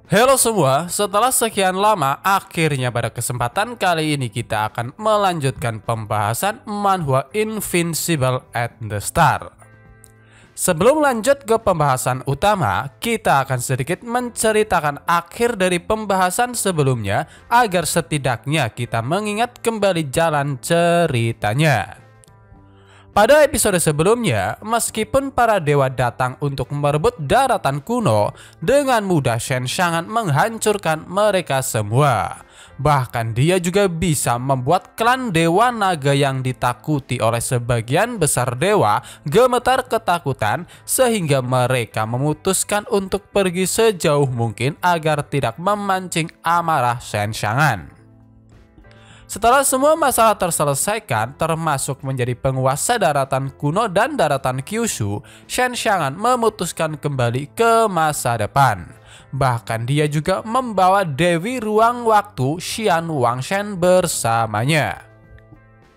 Halo semua, setelah sekian lama, akhirnya pada kesempatan kali ini kita akan melanjutkan pembahasan manhwa Invincible at the Start. Sebelum lanjut ke pembahasan utama, kita akan sedikit menceritakan akhir dari pembahasan sebelumnya agar setidaknya kita mengingat kembali jalan ceritanya. Pada episode sebelumnya, meskipun para dewa datang untuk merebut daratan kuno, dengan mudah Shen Xiangan menghancurkan mereka semua. Bahkan dia juga bisa membuat klan dewa naga yang ditakuti oleh sebagian besar dewa gemetar ketakutan sehingga mereka memutuskan untuk pergi sejauh mungkin agar tidak memancing amarah Shen Xiangan. Setelah semua masalah terselesaikan, termasuk menjadi penguasa daratan kuno dan daratan Kyushu, Shen Xiangan memutuskan kembali ke masa depan. Bahkan dia juga membawa Dewi Ruang Waktu Xian Wangshen bersamanya.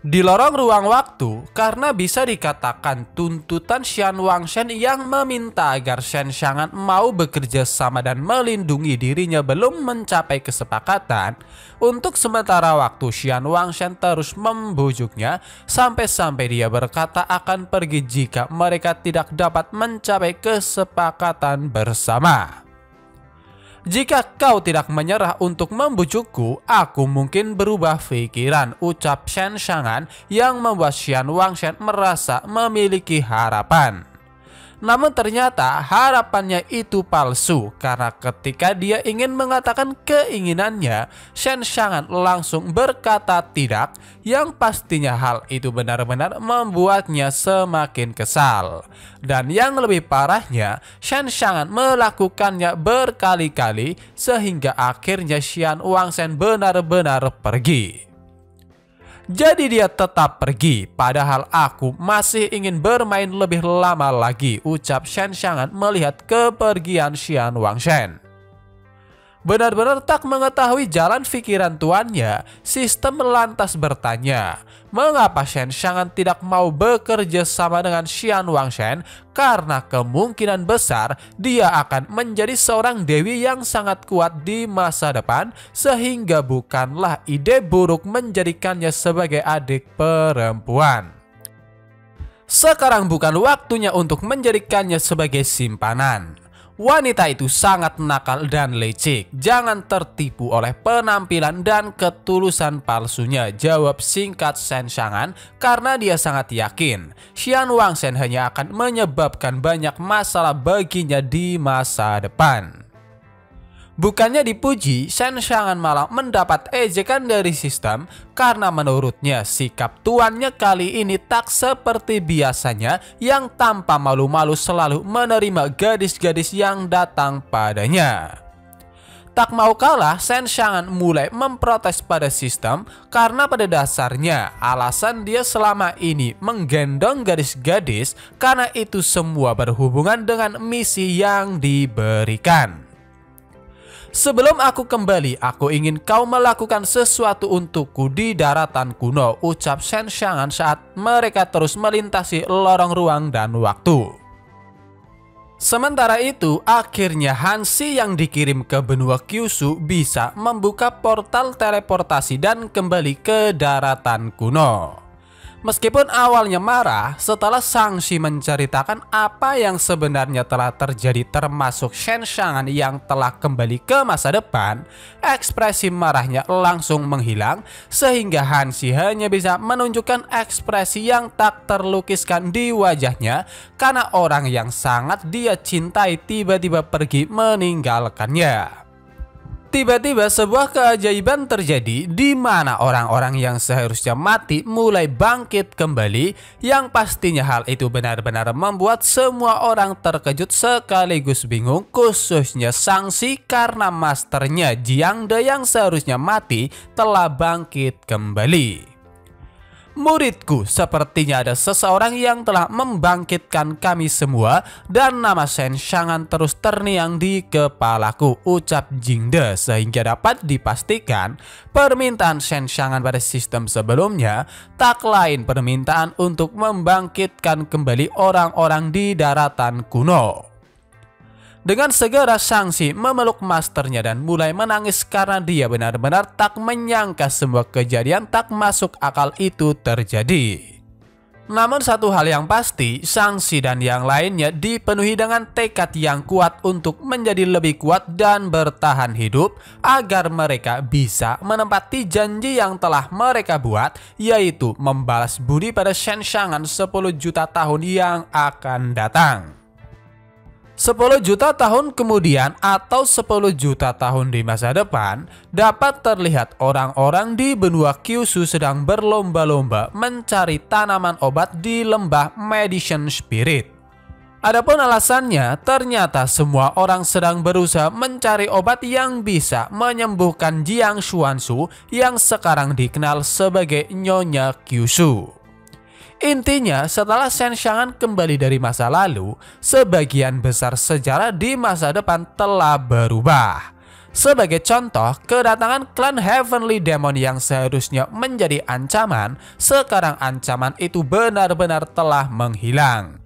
Di lorong ruang waktu, karena bisa dikatakan tuntutan Xian Wangshen yang meminta agar Shen Xiangan mau bekerja sama dan melindungi dirinya belum mencapai kesepakatan, untuk sementara waktu Xian Wangshen terus membujuknya sampai-sampai dia berkata akan pergi jika mereka tidak dapat mencapai kesepakatan bersama. Jika kau tidak menyerah untuk membujukku, aku mungkin berubah pikiran, ucap Shen Xiangan yang membuat Xian Wangshen merasa memiliki harapan. Namun ternyata harapannya itu palsu karena ketika dia ingin mengatakan keinginannya, Shen Xiangan langsung berkata tidak, yang pastinya hal itu benar-benar membuatnya semakin kesal. Dan yang lebih parahnya, Shen Xiangan melakukannya berkali-kali sehingga akhirnya Xian Wangshen benar-benar pergi. Jadi dia tetap pergi, padahal aku masih ingin bermain lebih lama lagi, ucap Shen Xiangan melihat kepergian Xian Wangshen. Benar-benar tak mengetahui jalan pikiran tuannya, sistem lantas bertanya, mengapa Shen Xiangan tidak mau bekerja sama dengan Xian Wangshen? Karena kemungkinan besar dia akan menjadi seorang dewi yang sangat kuat di masa depan, sehingga bukanlah ide buruk menjadikannya sebagai adik perempuan. Sekarang bukan waktunya untuk menjadikannya sebagai simpanan. Wanita itu sangat nakal dan licik. Jangan tertipu oleh penampilan dan ketulusan palsunya, jawab singkat Shen Xiangan karena dia sangat yakin Xian Wangshen hanya akan menyebabkan banyak masalah baginya di masa depan. Bukannya dipuji, Shen Xiangan malah mendapat ejekan dari sistem karena menurutnya sikap tuannya kali ini tak seperti biasanya yang tanpa malu-malu selalu menerima gadis-gadis yang datang padanya. Tak mau kalah, Shen Xiangan mulai memprotes pada sistem karena pada dasarnya alasan dia selama ini menggendong gadis-gadis karena itu semua berhubungan dengan misi yang diberikan. Sebelum aku kembali, aku ingin kau melakukan sesuatu untukku di daratan kuno, ucap Shen Xiangan saat mereka terus melintasi lorong ruang dan waktu. Sementara itu, akhirnya Hansi yang dikirim ke benua Kyushu bisa membuka portal teleportasi dan kembali ke daratan kuno. Meskipun awalnya marah, setelah Shang-Chi menceritakan apa yang sebenarnya telah terjadi termasuk Shen Xiangan yang telah kembali ke masa depan, ekspresi marahnya langsung menghilang sehingga Hansi hanya bisa menunjukkan ekspresi yang tak terlukiskan di wajahnya karena orang yang sangat dia cintai tiba-tiba pergi meninggalkannya. Tiba-tiba sebuah keajaiban terjadi di mana orang-orang yang seharusnya mati mulai bangkit kembali, yang pastinya hal itu benar-benar membuat semua orang terkejut sekaligus bingung, khususnya Shang-Chi karena masternya Jiang De yang seharusnya mati telah bangkit kembali. Muridku, sepertinya ada seseorang yang telah membangkitkan kami semua dan nama Shen Xiangan terus terngiang di kepalaku, ucap Jingde, sehingga dapat dipastikan permintaan Shen Xiangan pada sistem sebelumnya tak lain permintaan untuk membangkitkan kembali orang-orang di daratan kuno. Dengan segera Shang-Chi memeluk masternya dan mulai menangis karena dia benar-benar tak menyangka semua kejadian tak masuk akal itu terjadi. Namun satu hal yang pasti, Shang-Chi dan yang lainnya dipenuhi dengan tekad yang kuat untuk menjadi lebih kuat dan bertahan hidup agar mereka bisa menepati janji yang telah mereka buat, yaitu membalas budi pada Shen Shang-an 10 juta tahun yang akan datang. 10 juta tahun kemudian atau 10 juta tahun di masa depan, dapat terlihat orang-orang di benua Kyushu sedang berlomba-lomba mencari tanaman obat di lembah Medicine Spirit. Adapun alasannya, ternyata semua orang sedang berusaha mencari obat yang bisa menyembuhkan Jiang Xuanzu yang sekarang dikenal sebagai Nyonya Kyushu. Intinya, setelah Shen Shang-an kembali dari masa lalu, sebagian besar sejarah di masa depan telah berubah. Sebagai contoh, kedatangan klan Heavenly Demon yang seharusnya menjadi ancaman, sekarang ancaman itu benar-benar telah menghilang.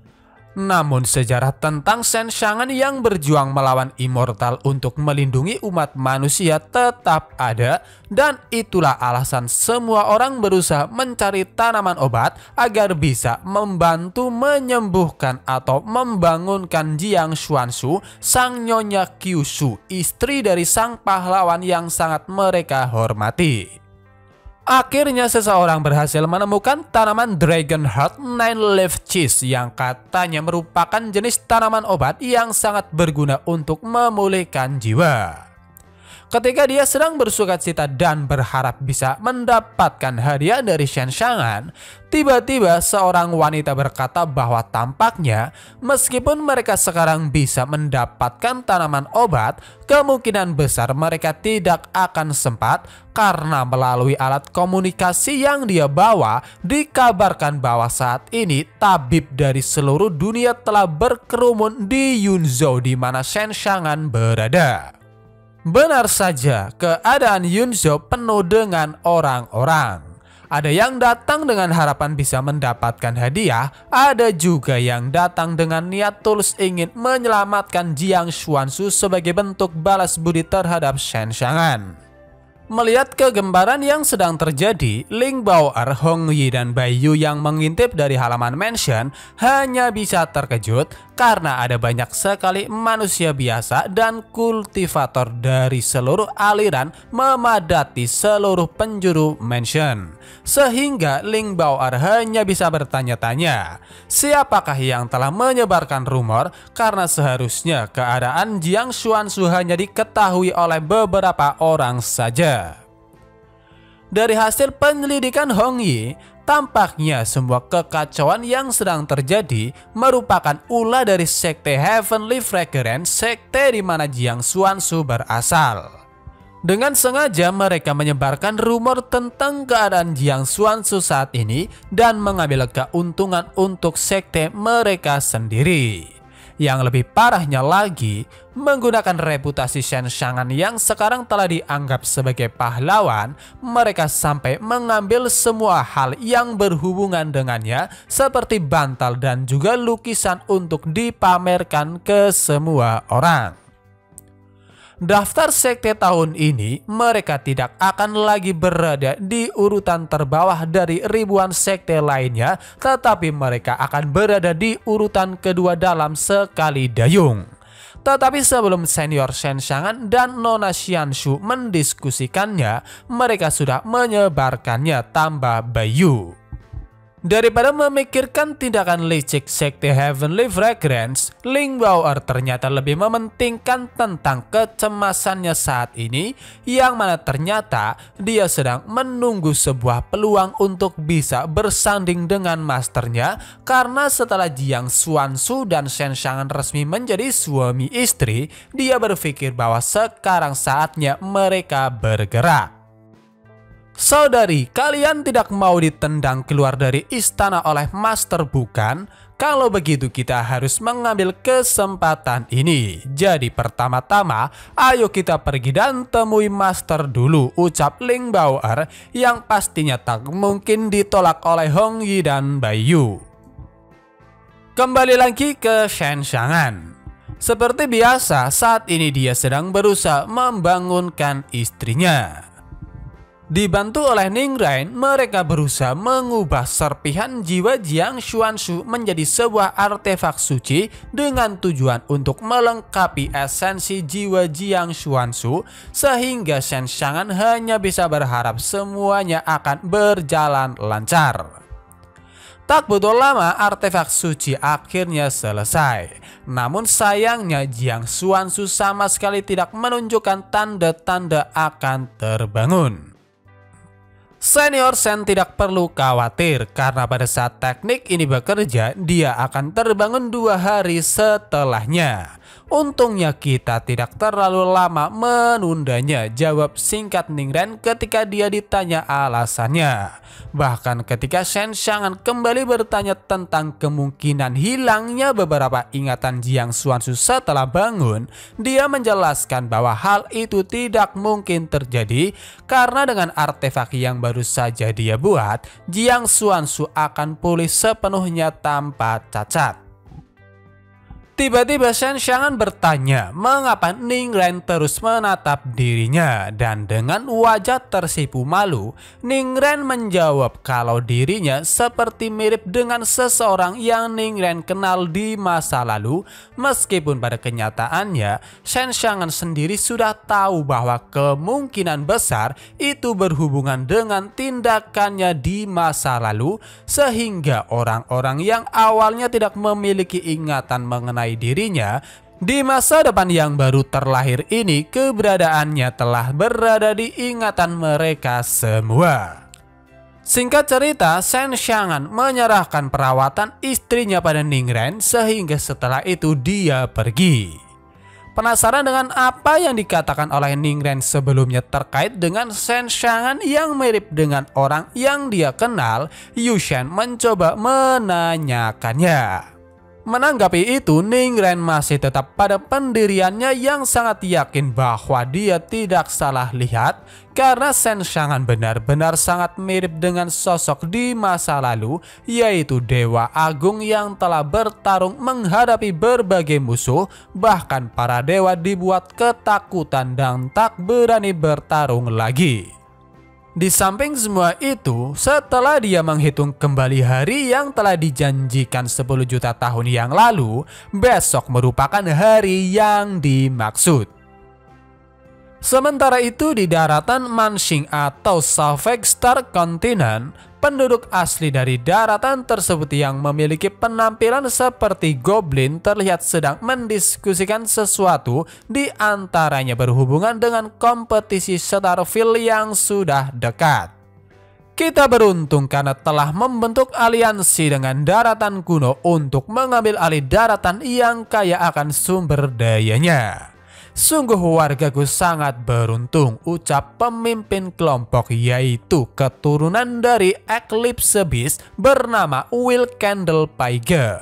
Namun sejarah tentang Shen Shang-an yang berjuang melawan Immortal untuk melindungi umat manusia tetap ada, dan itulah alasan semua orang berusaha mencari tanaman obat agar bisa membantu menyembuhkan atau membangunkan Jiang Xuanzu, sang Nyonya Kyushu, istri dari sang pahlawan yang sangat mereka hormati. Akhirnya seseorang berhasil menemukan tanaman Dragon Heart Nine Leaf Cheese yang katanya merupakan jenis tanaman obat yang sangat berguna untuk memulihkan jiwa. Ketika dia sedang bersukacita dan berharap bisa mendapatkan hadiah dari Shen Shang-an, tiba-tiba seorang wanita berkata bahwa tampaknya meskipun mereka sekarang bisa mendapatkan tanaman obat, kemungkinan besar mereka tidak akan sempat karena melalui alat komunikasi yang dia bawa dikabarkan bahwa saat ini tabib dari seluruh dunia telah berkerumun di Yunzhou di mana Shen Shang-an berada. Benar saja, keadaan Yunzhou penuh dengan orang-orang. Ada yang datang dengan harapan bisa mendapatkan hadiah, ada juga yang datang dengan niat tulus ingin menyelamatkan Jiang Xuanzu sebagai bentuk balas budi terhadap Shen Shang-an. Melihat kegembaran yang sedang terjadi, Ling Bao'er, Hong Yi, dan Bai Yu yang mengintip dari halaman mansion hanya bisa terkejut karena ada banyak sekali manusia biasa dan kultivator dari seluruh aliran memadati seluruh penjuru mansion. Sehingga Ling Bao'er hanya bisa bertanya-tanya, siapakah yang telah menyebarkan rumor, karena seharusnya keadaan Jiang Xuanzu hanya diketahui oleh beberapa orang saja. Dari hasil penyelidikan Hong Yi, tampaknya semua kekacauan yang sedang terjadi merupakan ulah dari sekte Heavenly Fragrance, sekte di mana Jiang Xuanzu berasal. Dengan sengaja mereka menyebarkan rumor tentang keadaan Jiang Xuanzu saat ini dan mengambil keuntungan untuk sekte mereka sendiri. Yang lebih parahnya lagi, menggunakan reputasi Shen Shang-an yang sekarang telah dianggap sebagai pahlawan, mereka sampai mengambil semua hal yang berhubungan dengannya seperti bantal dan juga lukisan untuk dipamerkan ke semua orang. Daftar sekte tahun ini, mereka tidak akan lagi berada di urutan terbawah dari ribuan sekte lainnya, tetapi mereka akan berada di urutan kedua dalam sekali dayung. Tetapi sebelum senior Shen Shang-an dan Nona Xianshu mendiskusikannya, mereka sudah menyebarkannya, tambah Bai Yu. Daripada memikirkan tindakan licik sekte Heavenly Fragrance, Ling Bao'er ternyata lebih mementingkan tentang kecemasannya saat ini, yang mana ternyata dia sedang menunggu sebuah peluang untuk bisa bersanding dengan masternya, karena setelah Jiang Xuanzu dan Shen Shang-an resmi menjadi suami istri, dia berpikir bahwa sekarang saatnya mereka bergerak. Saudari, kalian tidak mau ditendang keluar dari istana oleh master bukan? Kalau begitu kita harus mengambil kesempatan ini. Jadi pertama-tama, ayo kita pergi dan temui master dulu, ucap Ling Bao'er yang pastinya tak mungkin ditolak oleh Hong Yi dan Bai Yu. Kembali lagi ke Shen Shang-an. Seperti biasa, saat ini dia sedang berusaha membangunkan istrinya. Dibantu oleh Ningren, mereka berusaha mengubah serpihan jiwa Jiang Xuanxu menjadi sebuah artefak suci dengan tujuan untuk melengkapi esensi jiwa Jiang Xuanxu, sehingga Shen Xiangan hanya bisa berharap semuanya akan berjalan lancar. Tak butuh lama, artefak suci akhirnya selesai. Namun sayangnya Jiang Xuanxu sama sekali tidak menunjukkan tanda-tanda akan terbangun. Senior Shen tidak perlu khawatir karena pada saat teknik ini bekerja, dia akan terbangun 2 hari setelahnya. Untungnya kita tidak terlalu lama menundanya, jawab singkat Ningren ketika dia ditanya alasannya. Bahkan ketika Shen Xiangan kembali bertanya tentang kemungkinan hilangnya beberapa ingatan Jiang Xuanxu setelah bangun, dia menjelaskan bahwa hal itu tidak mungkin terjadi karena dengan artefak yang baru saja dia buat, Jiang Xuanxu akan pulih sepenuhnya tanpa cacat. Tiba-tiba Shen Xiangan bertanya mengapa Ningren terus menatap dirinya, dan dengan wajah tersipu malu, Ningren menjawab kalau dirinya seperti mirip dengan seseorang yang Ningren kenal di masa lalu, meskipun pada kenyataannya Shen Xiangan sendiri sudah tahu bahwa kemungkinan besar itu berhubungan dengan tindakannya di masa lalu, sehingga orang-orang yang awalnya tidak memiliki ingatan mengenai dirinya di masa depan yang baru terlahir ini, keberadaannya telah berada di ingatan mereka semua. Singkat cerita, Shen Xiangan menyerahkan perawatan istrinya pada Ningren, sehingga setelah itu dia pergi. Penasaran dengan apa yang dikatakan oleh Ningren sebelumnya terkait dengan Shen Xiangan yang mirip dengan orang yang dia kenal, Yu Shen mencoba menanyakannya. Menanggapi itu, Ningren masih tetap pada pendiriannya yang sangat yakin bahwa dia tidak salah lihat karena Shen Xiangan benar-benar sangat mirip dengan sosok di masa lalu, yaitu Dewa Agung yang telah bertarung menghadapi berbagai musuh, bahkan para dewa dibuat ketakutan dan tak berani bertarung lagi. Di samping semua itu, setelah dia menghitung kembali hari yang telah dijanjikan 10 juta tahun yang lalu, besok merupakan hari yang dimaksud. Sementara itu di daratan Manxing atau Savage Star Continent, penduduk asli dari daratan tersebut yang memiliki penampilan seperti goblin terlihat sedang mendiskusikan sesuatu, di antaranya berhubungan dengan kompetisi Starfield yang sudah dekat. Kita beruntung karena telah membentuk aliansi dengan daratan kuno untuk mengambil alih daratan yang kaya akan sumber dayanya. Sungguh wargaku sangat beruntung, ucap pemimpin kelompok, yaitu keturunan dari Eclipse Beast bernama Will Candle Paige.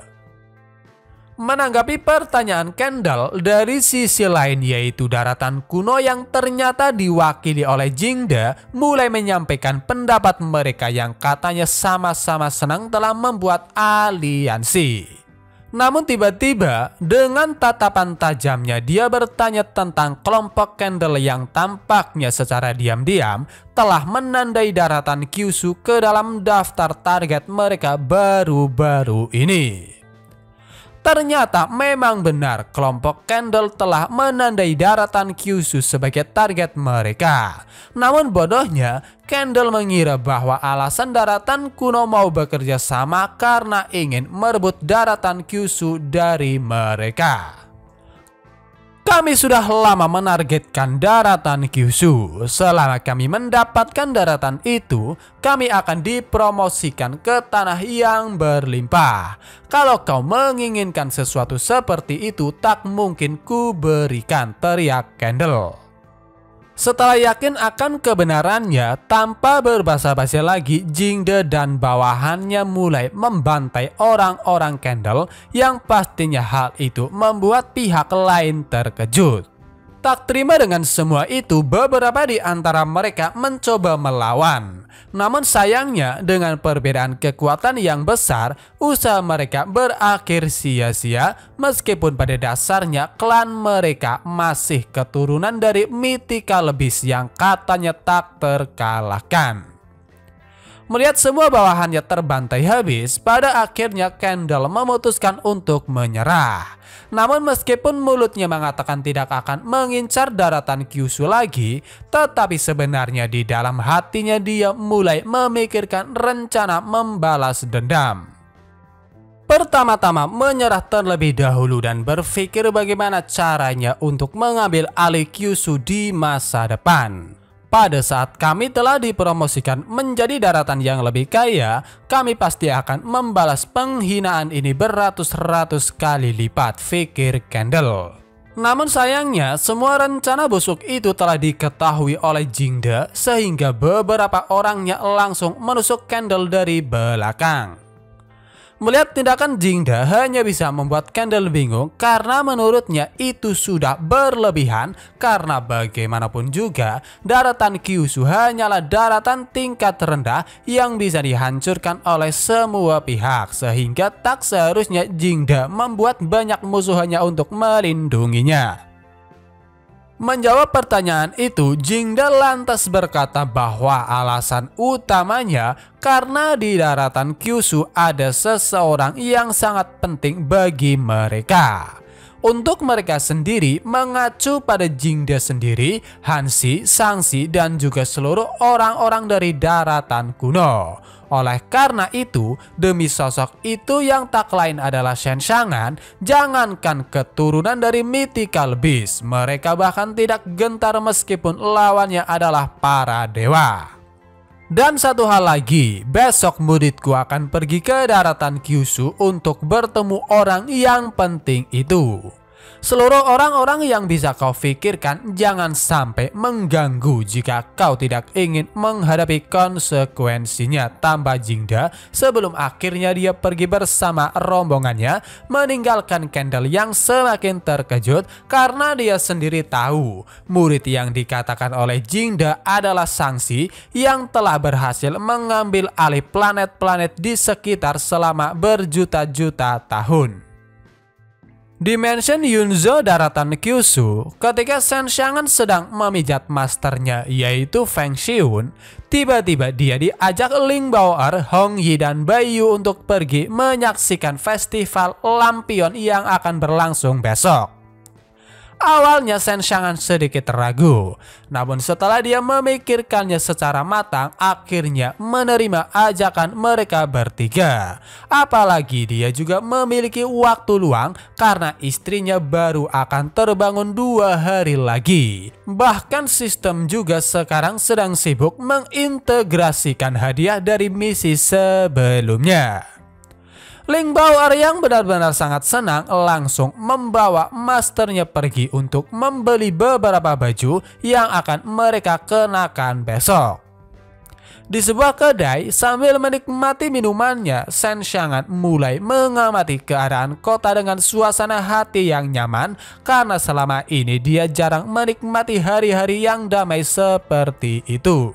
Menanggapi pertanyaan Kendall, dari sisi lain yaitu daratan kuno yang ternyata diwakili oleh Jingde, mulai menyampaikan pendapat mereka yang katanya sama-sama senang telah membuat aliansi. Namun tiba-tiba dengan tatapan tajamnya dia bertanya tentang kelompok Kendall yang tampaknya secara diam-diam telah menandai daratan Kyushu ke dalam daftar target mereka baru-baru ini. Ternyata memang benar kelompok Kendall telah menandai daratan Kyushu sebagai target mereka. Namun bodohnya, Kendall mengira bahwa alasan daratan kuno mau bekerja sama karena ingin merebut daratan Kyushu dari mereka. Kami sudah lama menargetkan daratan Kyushu. Selama kami mendapatkan daratan itu, kami akan dipromosikan ke tanah yang berlimpah. Kalau kau menginginkan sesuatu seperti itu, tak mungkin ku berikan, teriak Kendall. Setelah yakin akan kebenarannya, tanpa berbasa-basi lagi, Jingde dan bawahannya mulai membantai orang-orang Kendall yang pastinya hal itu membuat pihak lain terkejut. Tak terima dengan semua itu, beberapa di antara mereka mencoba melawan. Namun sayangnya, dengan perbedaan kekuatan yang besar, usaha mereka berakhir sia-sia meskipun pada dasarnya klan mereka masih keturunan dari mythical beast yang katanya tak terkalahkan. Melihat semua bawahannya terbantai habis, pada akhirnya Candle memutuskan untuk menyerah. Namun meskipun mulutnya mengatakan tidak akan mengincar daratan Kyushu lagi, tetapi sebenarnya di dalam hatinya dia mulai memikirkan rencana membalas dendam. Pertama-tama menyerah terlebih dahulu dan berpikir bagaimana caranya untuk mengambil alih Kyushu di masa depan. Pada saat kami telah dipromosikan menjadi daratan yang lebih kaya, kami pasti akan membalas penghinaan ini beratus-ratus kali lipat, pikir Candle. Namun sayangnya, semua rencana busuk itu telah diketahui oleh Jingde sehingga beberapa orangnya langsung menusuk Candle dari belakang. Melihat tindakan Jingde hanya bisa membuat Candle bingung karena menurutnya itu sudah berlebihan, karena bagaimanapun juga daratan Kyushu hanyalah daratan tingkat rendah yang bisa dihancurkan oleh semua pihak, sehingga tak seharusnya Jingde membuat banyak musuh hanya untuk melindunginya. Menjawab pertanyaan itu, Jingde lantas berkata bahwa alasan utamanya karena di daratan Kyushu ada seseorang yang sangat penting bagi mereka. Untuk mereka sendiri, mengacu pada Jingde sendiri, Hanshi, Shangshi, dan juga seluruh orang-orang dari daratan kuno. Oleh karena itu, demi sosok itu yang tak lain adalah Shenshangan, jangankan keturunan dari mythical beast, mereka bahkan tidak gentar meskipun lawannya adalah para dewa. Dan satu hal lagi, besok muridku akan pergi ke daratan Kyushu untuk bertemu orang yang penting itu. Seluruh orang-orang yang bisa kau pikirkan jangan sampai mengganggu jika kau tidak ingin menghadapi konsekuensinya, tambah Jingde sebelum akhirnya dia pergi bersama rombongannya meninggalkan Candle yang semakin terkejut karena dia sendiri tahu murid yang dikatakan oleh Jingde adalah Shangshi yang telah berhasil mengambil alih planet-planet di sekitar selama berjuta-juta tahun. Dimension Yunzo daratan Kyushu, ketika Shenshangan sedang memijat masternya yaitu Feng Xiun, tiba-tiba dia diajak Ling Bao'er, Hong Yi, dan Baiyu untuk pergi menyaksikan festival lampion yang akan berlangsung besok. Awalnya Shenshangan sedikit ragu, namun setelah dia memikirkannya secara matang, akhirnya menerima ajakan mereka bertiga. Apalagi dia juga memiliki waktu luang karena istrinya baru akan terbangun 2 hari lagi. Bahkan sistem juga sekarang sedang sibuk mengintegrasikan hadiah dari misi sebelumnya. Ling Bao'er yang benar-benar sangat senang langsung membawa masternya pergi untuk membeli beberapa baju yang akan mereka kenakan besok. Di sebuah kedai, sambil menikmati minumannya, Shenshangan mulai mengamati keadaan kota dengan suasana hati yang nyaman karena selama ini dia jarang menikmati hari-hari yang damai seperti itu.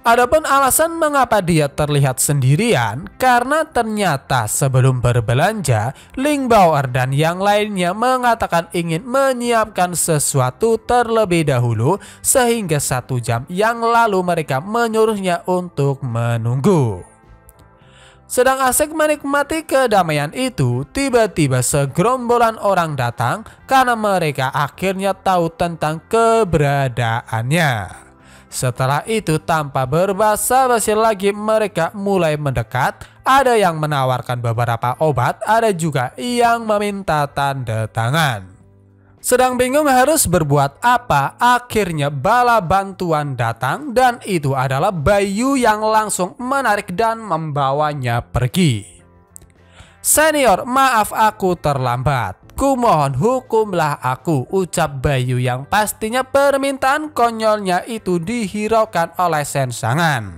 Adapun alasan mengapa dia terlihat sendirian, karena ternyata sebelum berbelanja, Ling Bao'er dan yang lainnya mengatakan ingin menyiapkan sesuatu terlebih dahulu, sehingga 1 jam yang lalu mereka menyuruhnya untuk menunggu. Sedang asik menikmati kedamaian itu, tiba-tiba segerombolan orang datang karena mereka akhirnya tahu tentang keberadaannya. Setelah itu tanpa berbasa-basi lagi mereka mulai mendekat. Ada yang menawarkan beberapa obat, ada juga yang meminta tanda tangan. Sedang bingung harus berbuat apa, akhirnya bala bantuan datang dan itu adalah Baiyu yang langsung menarik dan membawanya pergi. "Senior, maaf aku terlambat. Kumohon hukumlah aku," ucap Baiyu yang pastinya permintaan konyolnya itu dihiraukan oleh Shenshangan.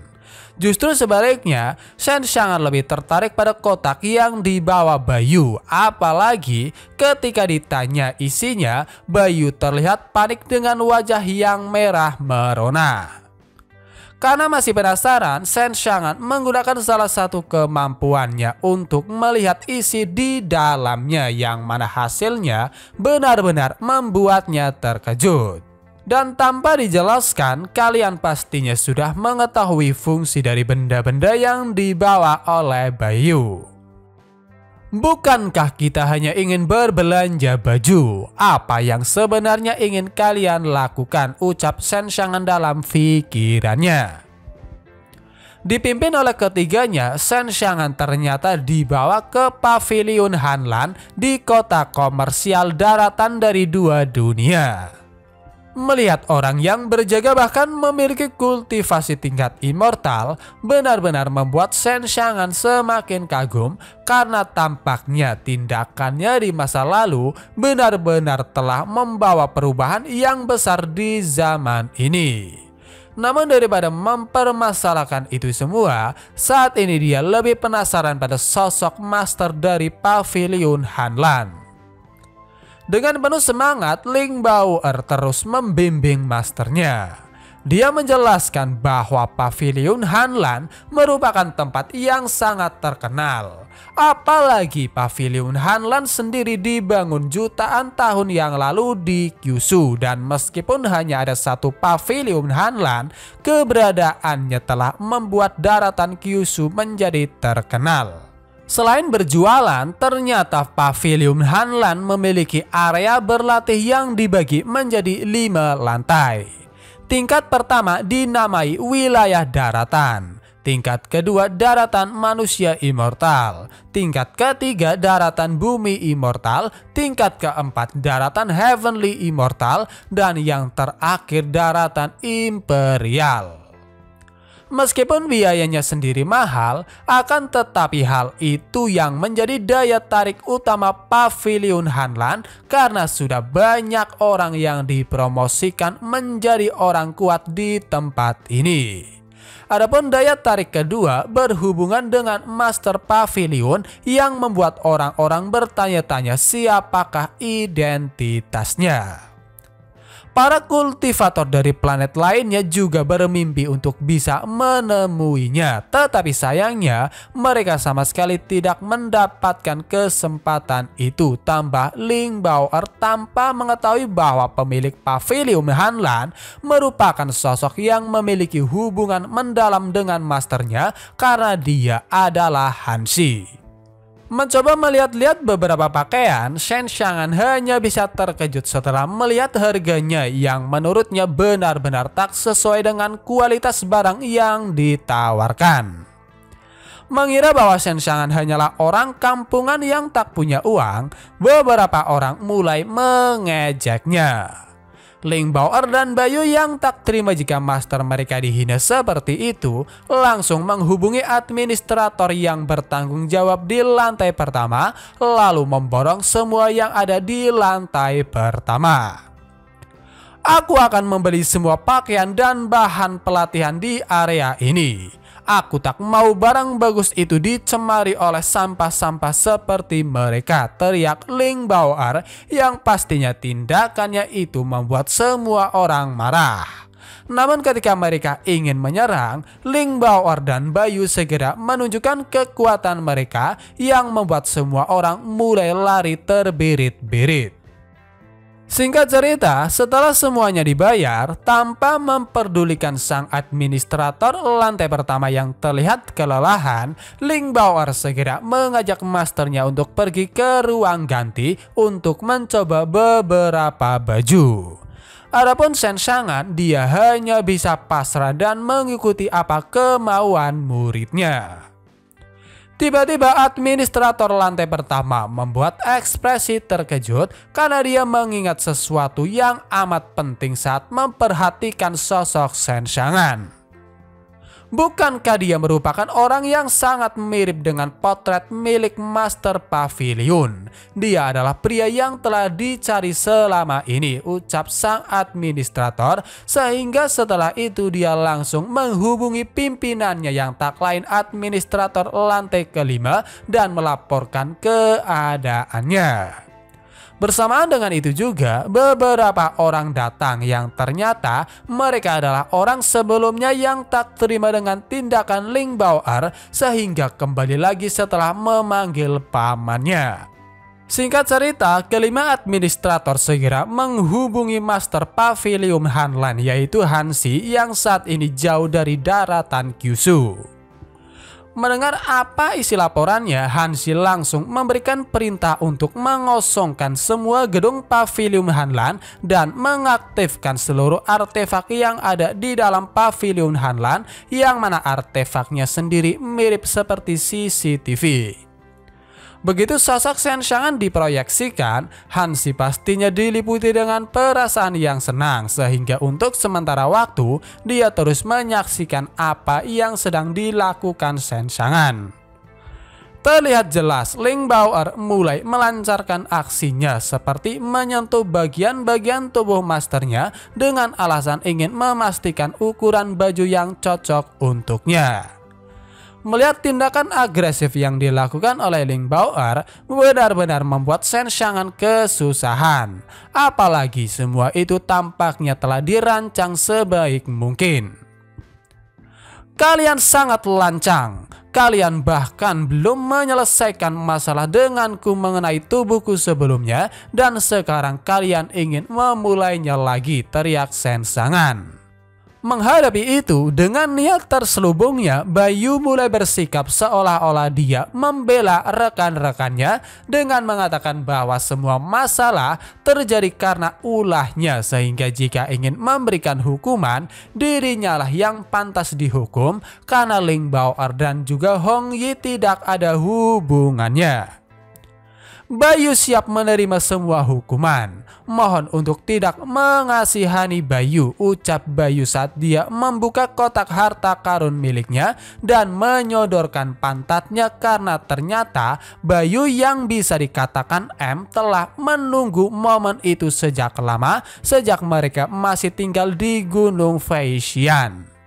Justru sebaliknya, Shen sangat lebih tertarik pada kotak yang dibawa Bayu. Apalagi ketika ditanya isinya, Bayu terlihat panik dengan wajah yang merah merona. Karena masih penasaran, Shen sangat menggunakan salah satu kemampuannya untuk melihat isi di dalamnya, yang mana hasilnya benar-benar membuatnya terkejut. Dan tanpa dijelaskan, kalian pastinya sudah mengetahui fungsi dari benda-benda yang dibawa oleh Bayu. Bukankah kita hanya ingin berbelanja baju? Apa yang sebenarnya ingin kalian lakukan? Ucap Shen Xiangan dalam pikirannya. Dipimpin oleh ketiganya, Shen Xiangan ternyata dibawa ke pavilion Hanlan di kota komersial daratan dari dua dunia. Melihat orang yang berjaga bahkan memiliki kultivasi tingkat immortal benar-benar membuat Shen Xiangan semakin kagum, karena tampaknya tindakannya di masa lalu benar-benar telah membawa perubahan yang besar di zaman ini. Namun daripada mempermasalahkan itu semua, saat ini dia lebih penasaran pada sosok master dari pavilion Hanlan. Dengan penuh semangat, Ling Bao'er terus membimbing masternya. Dia menjelaskan bahwa pavilion Hanlan merupakan tempat yang sangat terkenal. Apalagi pavilion Hanlan sendiri dibangun jutaan tahun yang lalu di Kyushu, dan meskipun hanya ada satu pavilion Hanlan, keberadaannya telah membuat daratan Kyushu menjadi terkenal. Selain berjualan, ternyata pavilion Hanlan memiliki area berlatih yang dibagi menjadi 5 lantai. Tingkat pertama dinamai wilayah daratan, tingkat kedua daratan manusia immortal, tingkat ketiga daratan bumi immortal, tingkat keempat daratan heavenly immortal, dan yang terakhir daratan imperial. Meskipun biayanya sendiri mahal, akan tetapi hal itu yang menjadi daya tarik utama pavilion Hanlan, karena sudah banyak orang yang dipromosikan menjadi orang kuat di tempat ini. Adapun daya tarik kedua berhubungan dengan Master Pavilion yang membuat orang-orang bertanya-tanya siapakah identitasnya. Para kultivator dari planet lainnya juga bermimpi untuk bisa menemuinya, tetapi sayangnya mereka sama sekali tidak mendapatkan kesempatan itu. Tambah Ling Bao'er tanpa mengetahui bahwa pemilik pavilion Hanlan merupakan sosok yang memiliki hubungan mendalam dengan masternya, karena dia adalah Hanshi. Mencoba melihat-lihat beberapa pakaian, Shen Xiangan hanya bisa terkejut setelah melihat harganya yang menurutnya benar-benar tak sesuai dengan kualitas barang yang ditawarkan. Mengira bahwa Shen Xiangan hanyalah orang kampungan yang tak punya uang, beberapa orang mulai mengejeknya. Ling Bao'er dan Bayu yang tak terima jika master mereka dihina seperti itu, langsung menghubungi administrator yang bertanggung jawab di lantai pertama, lalu memborong semua yang ada di lantai pertama. Aku akan membeli semua pakaian dan bahan pelatihan di area ini. Aku tak mau barang bagus itu dicemari oleh sampah-sampah seperti mereka, teriak Ling Bao'er yang pastinya tindakannya itu membuat semua orang marah. Namun ketika mereka ingin menyerang, Ling Bao'er dan Bayu segera menunjukkan kekuatan mereka yang membuat semua orang mulai lari terbirit-birit. Singkat cerita, setelah semuanya dibayar, tanpa memperdulikan sang administrator lantai pertama yang terlihat kelelahan, Ling Bao'er segera mengajak masternya untuk pergi ke ruang ganti untuk mencoba beberapa baju. Adapun Shen Xiangan, dia hanya bisa pasrah dan mengikuti apa kemauan muridnya. Tiba-tiba administrator lantai pertama membuat ekspresi terkejut karena dia mengingat sesuatu yang amat penting saat memperhatikan sosok Shen Xiangan. Bukankah dia merupakan orang yang sangat mirip dengan potret milik Master Pavilion? Dia adalah pria yang telah dicari selama ini, ucap sang administrator, sehingga setelah itu dia langsung menghubungi pimpinannya yang tak lain administrator lantai kelima dan melaporkan keadaannya. Bersamaan dengan itu juga, beberapa orang datang yang ternyata mereka adalah orang sebelumnya yang tak terima dengan tindakan Ling Bao'er, sehingga kembali lagi setelah memanggil pamannya. Singkat cerita, kelima administrator segera menghubungi Master Pavilion Hanlan, yaitu Hansi, yang saat ini jauh dari daratan Kyushu. Mendengar apa isi laporannya, Hansi langsung memberikan perintah untuk mengosongkan semua gedung Pavilion Hanlan dan mengaktifkan seluruh artefak yang ada di dalam Pavilion Hanlan, yang mana artefaknya sendiri mirip seperti CCTV. Begitu sosok Shen Xiangan diproyeksikan, Hansi pastinya diliputi dengan perasaan yang senang, sehingga untuk sementara waktu dia terus menyaksikan apa yang sedang dilakukan Shen Xiangan. Terlihat jelas Ling Bao'er mulai melancarkan aksinya, seperti menyentuh bagian-bagian tubuh masternya dengan alasan ingin memastikan ukuran baju yang cocok untuknya. Melihat tindakan agresif yang dilakukan oleh Ling Bao'er benar-benar membuat Shen Xiangan kesusahan. Apalagi semua itu tampaknya telah dirancang sebaik mungkin. Kalian sangat lancang. Kalian bahkan belum menyelesaikan masalah denganku mengenai tubuhku sebelumnya, dan sekarang kalian ingin memulainya lagi, teriak Shen Xiangan. Menghadapi itu, dengan niat terselubungnya, Bayu mulai bersikap seolah-olah dia membela rekan-rekannya dengan mengatakan bahwa semua masalah terjadi karena ulahnya, sehingga jika ingin memberikan hukuman, dirinya lah yang pantas dihukum karena Ling Bao'er dan juga Hong Yi tidak ada hubungannya. Bayu siap menerima semua hukuman. Mohon untuk tidak mengasihani Bayu, ucap Bayu saat dia membuka kotak harta karun miliknya dan menyodorkan pantatnya, karena ternyata Bayu yang bisa dikatakan M telah menunggu momen itu sejak lama, sejak mereka masih tinggal di Gunung Feishian.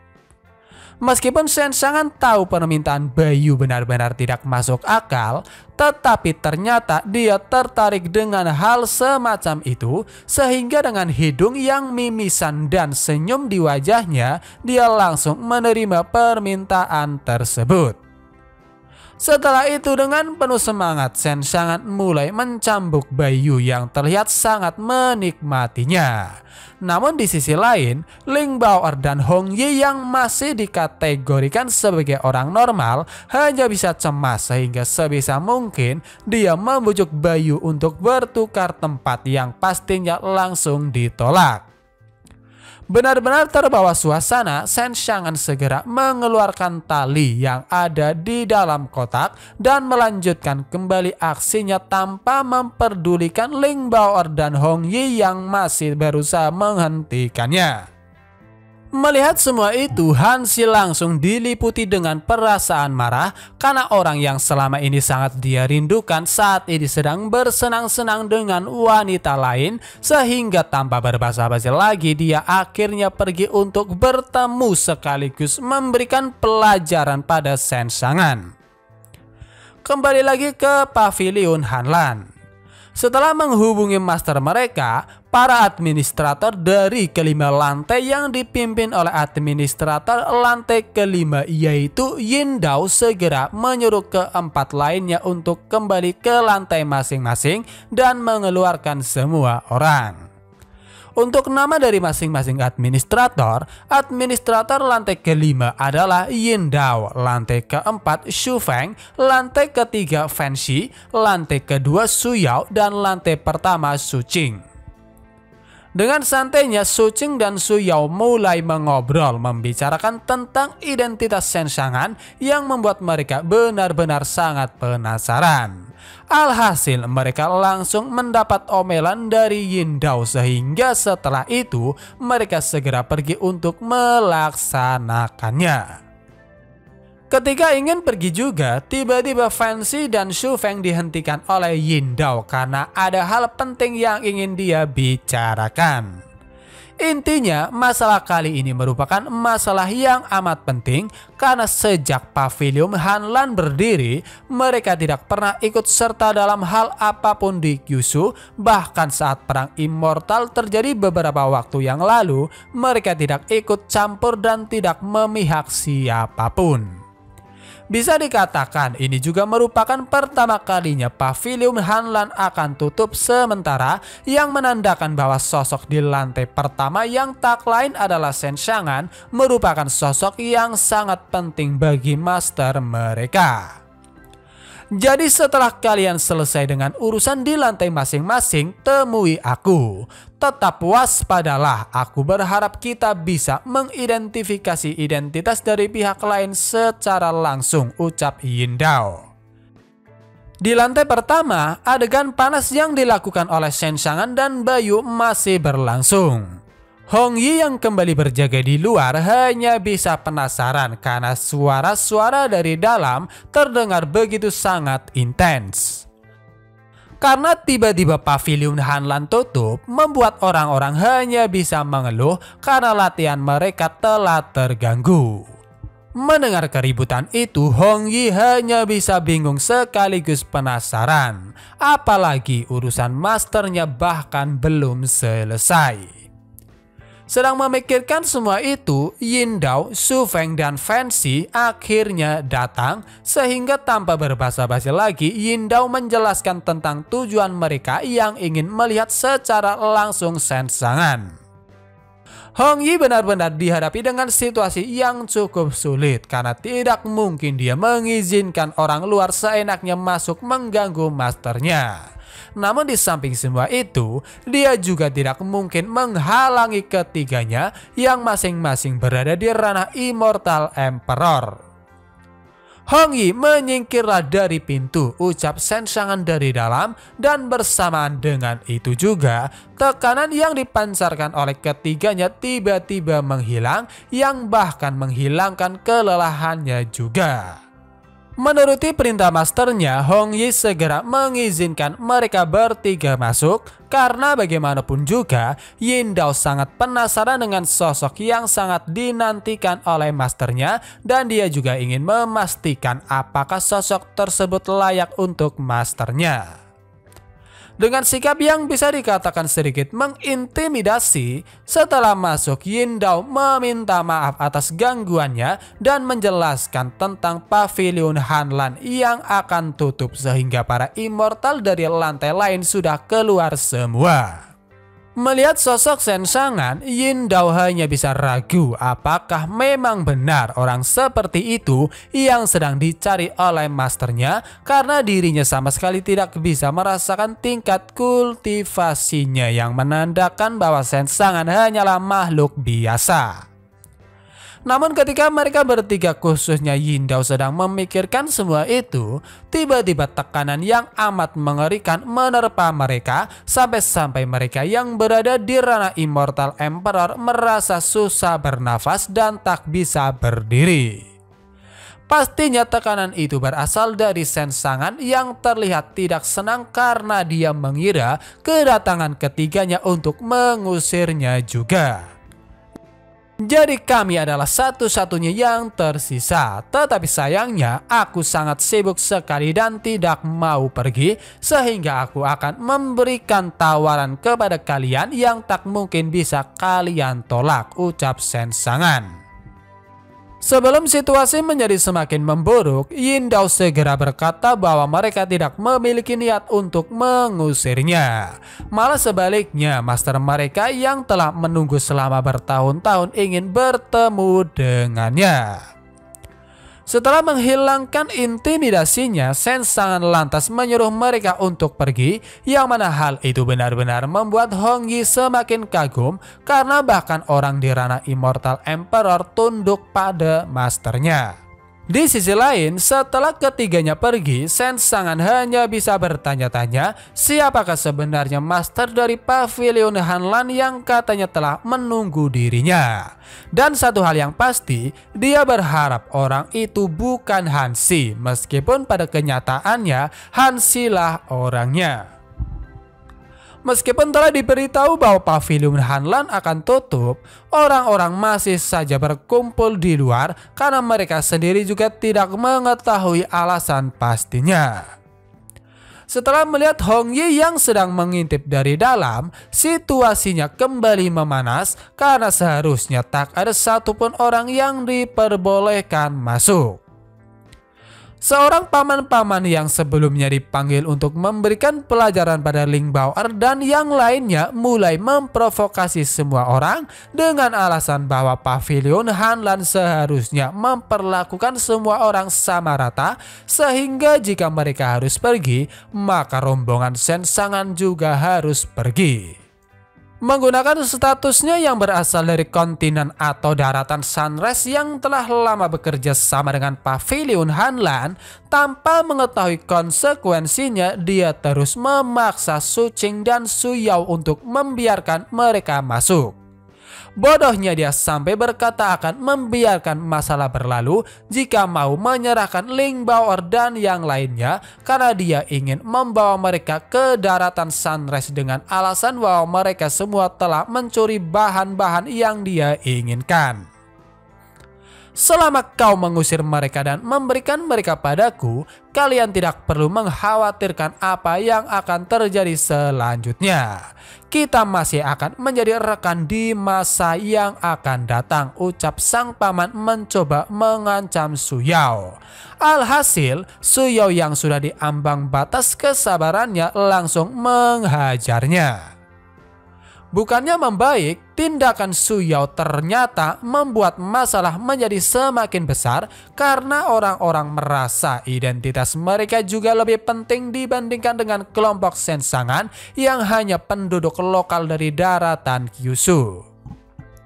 Meskipun Shen Xiangan tahu permintaan Bayu benar-benar tidak masuk akal, tetapi ternyata dia tertarik dengan hal semacam itu, sehingga dengan hidung yang mimisan dan senyum di wajahnya, dia langsung menerima permintaan tersebut. Setelah itu dengan penuh semangat, Shen Xiangan mulai mencambuk Bayu yang terlihat sangat menikmatinya. Namun di sisi lain, Ling Bao'er dan Hong Yi yang masih dikategorikan sebagai orang normal hanya bisa cemas, sehingga sebisa mungkin dia membujuk Bayu untuk bertukar tempat, yang pastinya langsung ditolak. Benar-benar terbawa suasana, Shen Xiangan segera mengeluarkan tali yang ada di dalam kotak dan melanjutkan kembali aksinya tanpa memperdulikan Ling Bao'er dan Hong Yi yang masih berusaha menghentikannya. Melihat semua itu, Hansi langsung diliputi dengan perasaan marah karena orang yang selama ini sangat dia rindukan saat ini sedang bersenang-senang dengan wanita lain, sehingga tanpa berbasa-basi lagi dia akhirnya pergi untuk bertemu sekaligus memberikan pelajaran pada Shen Xiangan. Kembali lagi ke Pavilion Hanlan. Setelah menghubungi master mereka, para administrator dari kelima lantai yang dipimpin oleh administrator lantai kelima yaitu Yin Dao segera menyuruh keempat lainnya untuk kembali ke lantai masing-masing dan mengeluarkan semua orang. Untuk nama dari masing-masing administrator, administrator lantai kelima adalah Yin Dao, lantai keempat Xu Feng, lantai ketiga Fan Shi, lantai kedua Su Yao, dan lantai pertama Su Qing. Dengan santainya, Su Qing dan Su Yao mulai mengobrol membicarakan tentang identitas Shen Xiangan yang membuat mereka benar-benar sangat penasaran. Alhasil mereka langsung mendapat omelan dari Yin Dao, sehingga setelah itu mereka segera pergi untuk melaksanakannya. Ketika ingin pergi juga, tiba-tiba Fancy dan Shu Feng dihentikan oleh Yin Dao karena ada hal penting yang ingin dia bicarakan. Intinya, masalah kali ini merupakan masalah yang amat penting karena sejak Pavilion Hanlan berdiri, mereka tidak pernah ikut serta dalam hal apapun di Kyushu. Bahkan saat perang Immortal terjadi beberapa waktu yang lalu, mereka tidak ikut campur dan tidak memihak siapapun. Bisa dikatakan ini juga merupakan pertama kalinya Pavilion Hanlan akan tutup sementara, yang menandakan bahwa sosok di lantai pertama yang tak lain adalah Shen Xiangan merupakan sosok yang sangat penting bagi master mereka. Jadi setelah kalian selesai dengan urusan di lantai masing-masing, temui aku. Tetap waspadalah, aku berharap kita bisa mengidentifikasi identitas dari pihak lain secara langsung, ucap Yin Dao. Di lantai pertama, adegan panas yang dilakukan oleh Shen Xiangan dan Bayu masih berlangsung. Hong Yi yang kembali berjaga di luar hanya bisa penasaran karena suara-suara dari dalam terdengar begitu sangat intens. Karena tiba-tiba Pavilion Hanlan tutup, membuat orang-orang hanya bisa mengeluh karena latihan mereka telah terganggu. Mendengar keributan itu, Hong Yi hanya bisa bingung sekaligus penasaran. Apalagi urusan masternya bahkan belum selesai. Sedang memikirkan semua itu, Yin Dao, Shu Feng, dan Fancy akhirnya datang sehingga tanpa berbasa-basi lagi Yin Dao menjelaskan tentang tujuan mereka yang ingin melihat secara langsung Shen Xiangan. Hong Yi benar-benar dihadapi dengan situasi yang cukup sulit karena tidak mungkin dia mengizinkan orang luar seenaknya masuk mengganggu masternya. Namun di samping semua itu, dia juga tidak mungkin menghalangi ketiganya yang masing-masing berada di ranah Immortal Emperor. Hong Yi menyingkirlah dari pintu, ucap Shen Xiangan dari dalam, dan bersamaan dengan itu juga, tekanan yang dipancarkan oleh ketiganya tiba-tiba menghilang, yang bahkan menghilangkan kelelahannya juga. Menuruti perintah masternya, Hong Yi segera mengizinkan mereka bertiga masuk karena bagaimanapun juga Yin Dao sangat penasaran dengan sosok yang sangat dinantikan oleh masternya dan dia juga ingin memastikan apakah sosok tersebut layak untuk masternya. Dengan sikap yang bisa dikatakan sedikit mengintimidasi, setelah masuk Yin Dao meminta maaf atas gangguannya dan menjelaskan tentang Pavilion Hanlan yang akan tutup sehingga para Immortal dari lantai lain sudah keluar semua. Melihat sosok Shen Xiangan, Yin Dao hanya bisa ragu apakah memang benar orang seperti itu yang sedang dicari oleh masternya karena dirinya sama sekali tidak bisa merasakan tingkat kultivasinya yang menandakan bahwa Shen Xiangan hanyalah makhluk biasa. Namun ketika mereka bertiga khususnya Yin Dao sedang memikirkan semua itu, tiba-tiba tekanan yang amat mengerikan menerpa mereka sampai-sampai mereka yang berada di ranah Immortal Emperor merasa susah bernafas dan tak bisa berdiri. Pastinya tekanan itu berasal dari Shen Xiangan yang terlihat tidak senang karena dia mengira kedatangan ketiganya untuk mengusirnya juga. Jadi kami adalah satu-satunya yang tersisa, tetapi sayangnya aku sangat sibuk sekali dan tidak mau pergi sehingga aku akan memberikan tawaran kepada kalian yang tak mungkin bisa kalian tolak, ucap Shen Xiangan. Sebelum situasi menjadi semakin memburuk, Yin Dao segera berkata bahwa mereka tidak memiliki niat untuk mengusirnya. Malah sebaliknya, master mereka yang telah menunggu selama bertahun-tahun ingin bertemu dengannya. Setelah menghilangkan intimidasinya, Shen Xiangan lantas menyuruh mereka untuk pergi, yang mana hal itu benar-benar membuat Hong Yi semakin kagum karena bahkan orang di ranah Immortal Emperor tunduk pada masternya. Di sisi lain, setelah ketiganya pergi, Shen Sangan hanya bisa bertanya-tanya siapakah sebenarnya master dari Pavilion Hanlan yang katanya telah menunggu dirinya. Dan satu hal yang pasti, dia berharap orang itu bukan Hansi, meskipun pada kenyataannya Hansi lah orangnya. Meskipun telah diberitahu bahwa Pavilion Hanlan akan tutup, orang-orang masih saja berkumpul di luar karena mereka sendiri juga tidak mengetahui alasan pastinya. Setelah melihat Hong Yi yang sedang mengintip dari dalam, situasinya kembali memanas karena seharusnya tak ada satupun orang yang diperbolehkan masuk. Seorang paman-paman yang sebelumnya dipanggil untuk memberikan pelajaran pada Ling Bao'er dan yang lainnya mulai memprovokasi semua orang dengan alasan bahwa Pavilion Hanlan seharusnya memperlakukan semua orang sama rata, sehingga jika mereka harus pergi, maka rombongan Shen Sangan juga harus pergi. Menggunakan statusnya yang berasal dari kontinen atau daratan Sunrise yang telah lama bekerja sama dengan Pavilion Hanlan, tanpa mengetahui konsekuensinya, dia terus memaksa Su Qing dan Su Yao untuk membiarkan mereka masuk. Bodohnya dia sampai berkata akan membiarkan masalah berlalu jika mau menyerahkan Ling Bao'er dan yang lainnya, karena dia ingin membawa mereka ke daratan Sunrise dengan alasan bahwa mereka semua telah mencuri bahan-bahan yang dia inginkan. Selama kau mengusir mereka dan memberikan mereka padaku, kalian tidak perlu mengkhawatirkan apa yang akan terjadi selanjutnya. Kita masih akan menjadi rekan di masa yang akan datang, ucap sang paman mencoba mengancam Su Yao. Alhasil, Su Yao yang sudah diambang batas kesabarannya langsung menghajarnya. Bukannya membaik, tindakan Su Yao ternyata membuat masalah menjadi semakin besar karena orang-orang merasa identitas mereka juga lebih penting dibandingkan dengan kelompok Shen Sangan yang hanya penduduk lokal dari daratan Kyushu.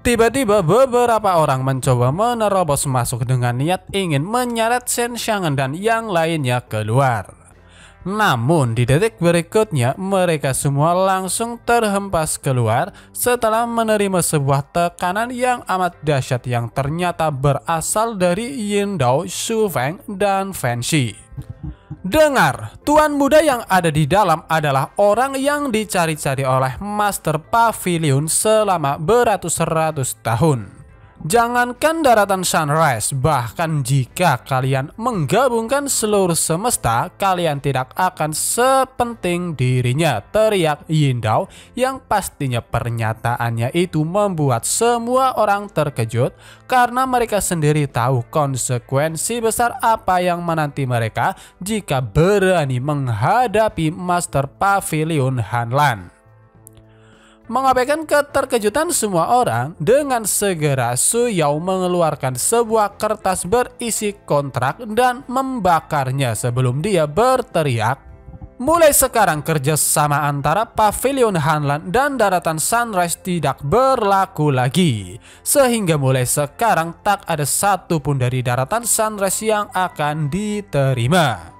Tiba-tiba beberapa orang mencoba menerobos masuk dengan niat ingin menyeret Shen Sangan dan yang lainnya keluar. Namun di detik berikutnya mereka semua langsung terhempas keluar setelah menerima sebuah tekanan yang amat dahsyat yang ternyata berasal dari Yin Dao, Xu Feng, dan Fan Shi. Dengar, tuan muda yang ada di dalam adalah orang yang dicari-cari oleh Master Pavilion selama beratus-ratus tahun. Jangankan daratan Sunrise, bahkan jika kalian menggabungkan seluruh semesta, kalian tidak akan sepenting dirinya, teriak Yin Dao yang pastinya pernyataannya itu membuat semua orang terkejut karena mereka sendiri tahu konsekuensi besar apa yang menanti mereka jika berani menghadapi Master Pavilion Hanlan. Mengabaikan keterkejutan semua orang, dengan segera Su Yao mengeluarkan sebuah kertas berisi kontrak dan membakarnya sebelum dia berteriak, "Mulai sekarang kerjasama antara Pavilion Hanlan dan daratan Sunrise tidak berlaku lagi. Sehingga mulai sekarang tak ada satupun dari daratan Sunrise yang akan diterima."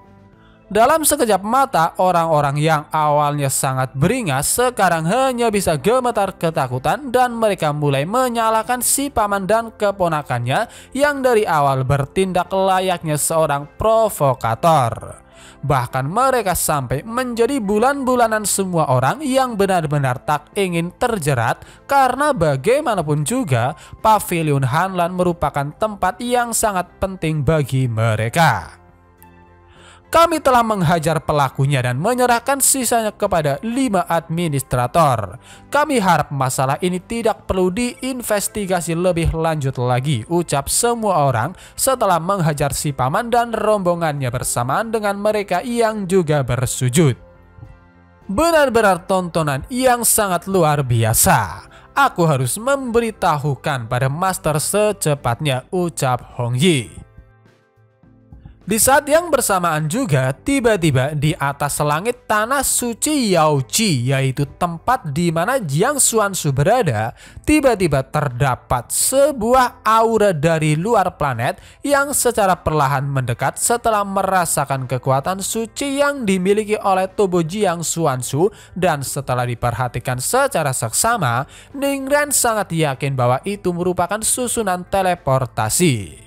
Dalam sekejap mata, orang-orang yang awalnya sangat beringas sekarang hanya bisa gemetar ketakutan dan mereka mulai menyalahkan si paman dan keponakannya yang dari awal bertindak layaknya seorang provokator. Bahkan mereka sampai menjadi bulan-bulanan semua orang yang benar-benar tak ingin terjerat karena bagaimanapun juga Pavilion Hanlan merupakan tempat yang sangat penting bagi mereka. Kami telah menghajar pelakunya dan menyerahkan sisanya kepada 5 administrator. Kami harap masalah ini tidak perlu diinvestigasi lebih lanjut lagi, ucap semua orang setelah menghajar si paman dan rombongannya bersamaan dengan mereka yang juga bersujud. Benar-benar tontonan yang sangat luar biasa. Aku harus memberitahukan pada master secepatnya, ucap Hong Yi. Di saat yang bersamaan juga, tiba-tiba di atas langit tanah suci Yaoji, yaitu tempat di mana Jiang Xuanzu berada, tiba-tiba terdapat sebuah aura dari luar planet yang secara perlahan mendekat setelah merasakan kekuatan suci yang dimiliki oleh tubuh Jiang Xuanzu. Dan setelah diperhatikan secara seksama, Ning Ren sangat yakin bahwa itu merupakan susunan teleportasi.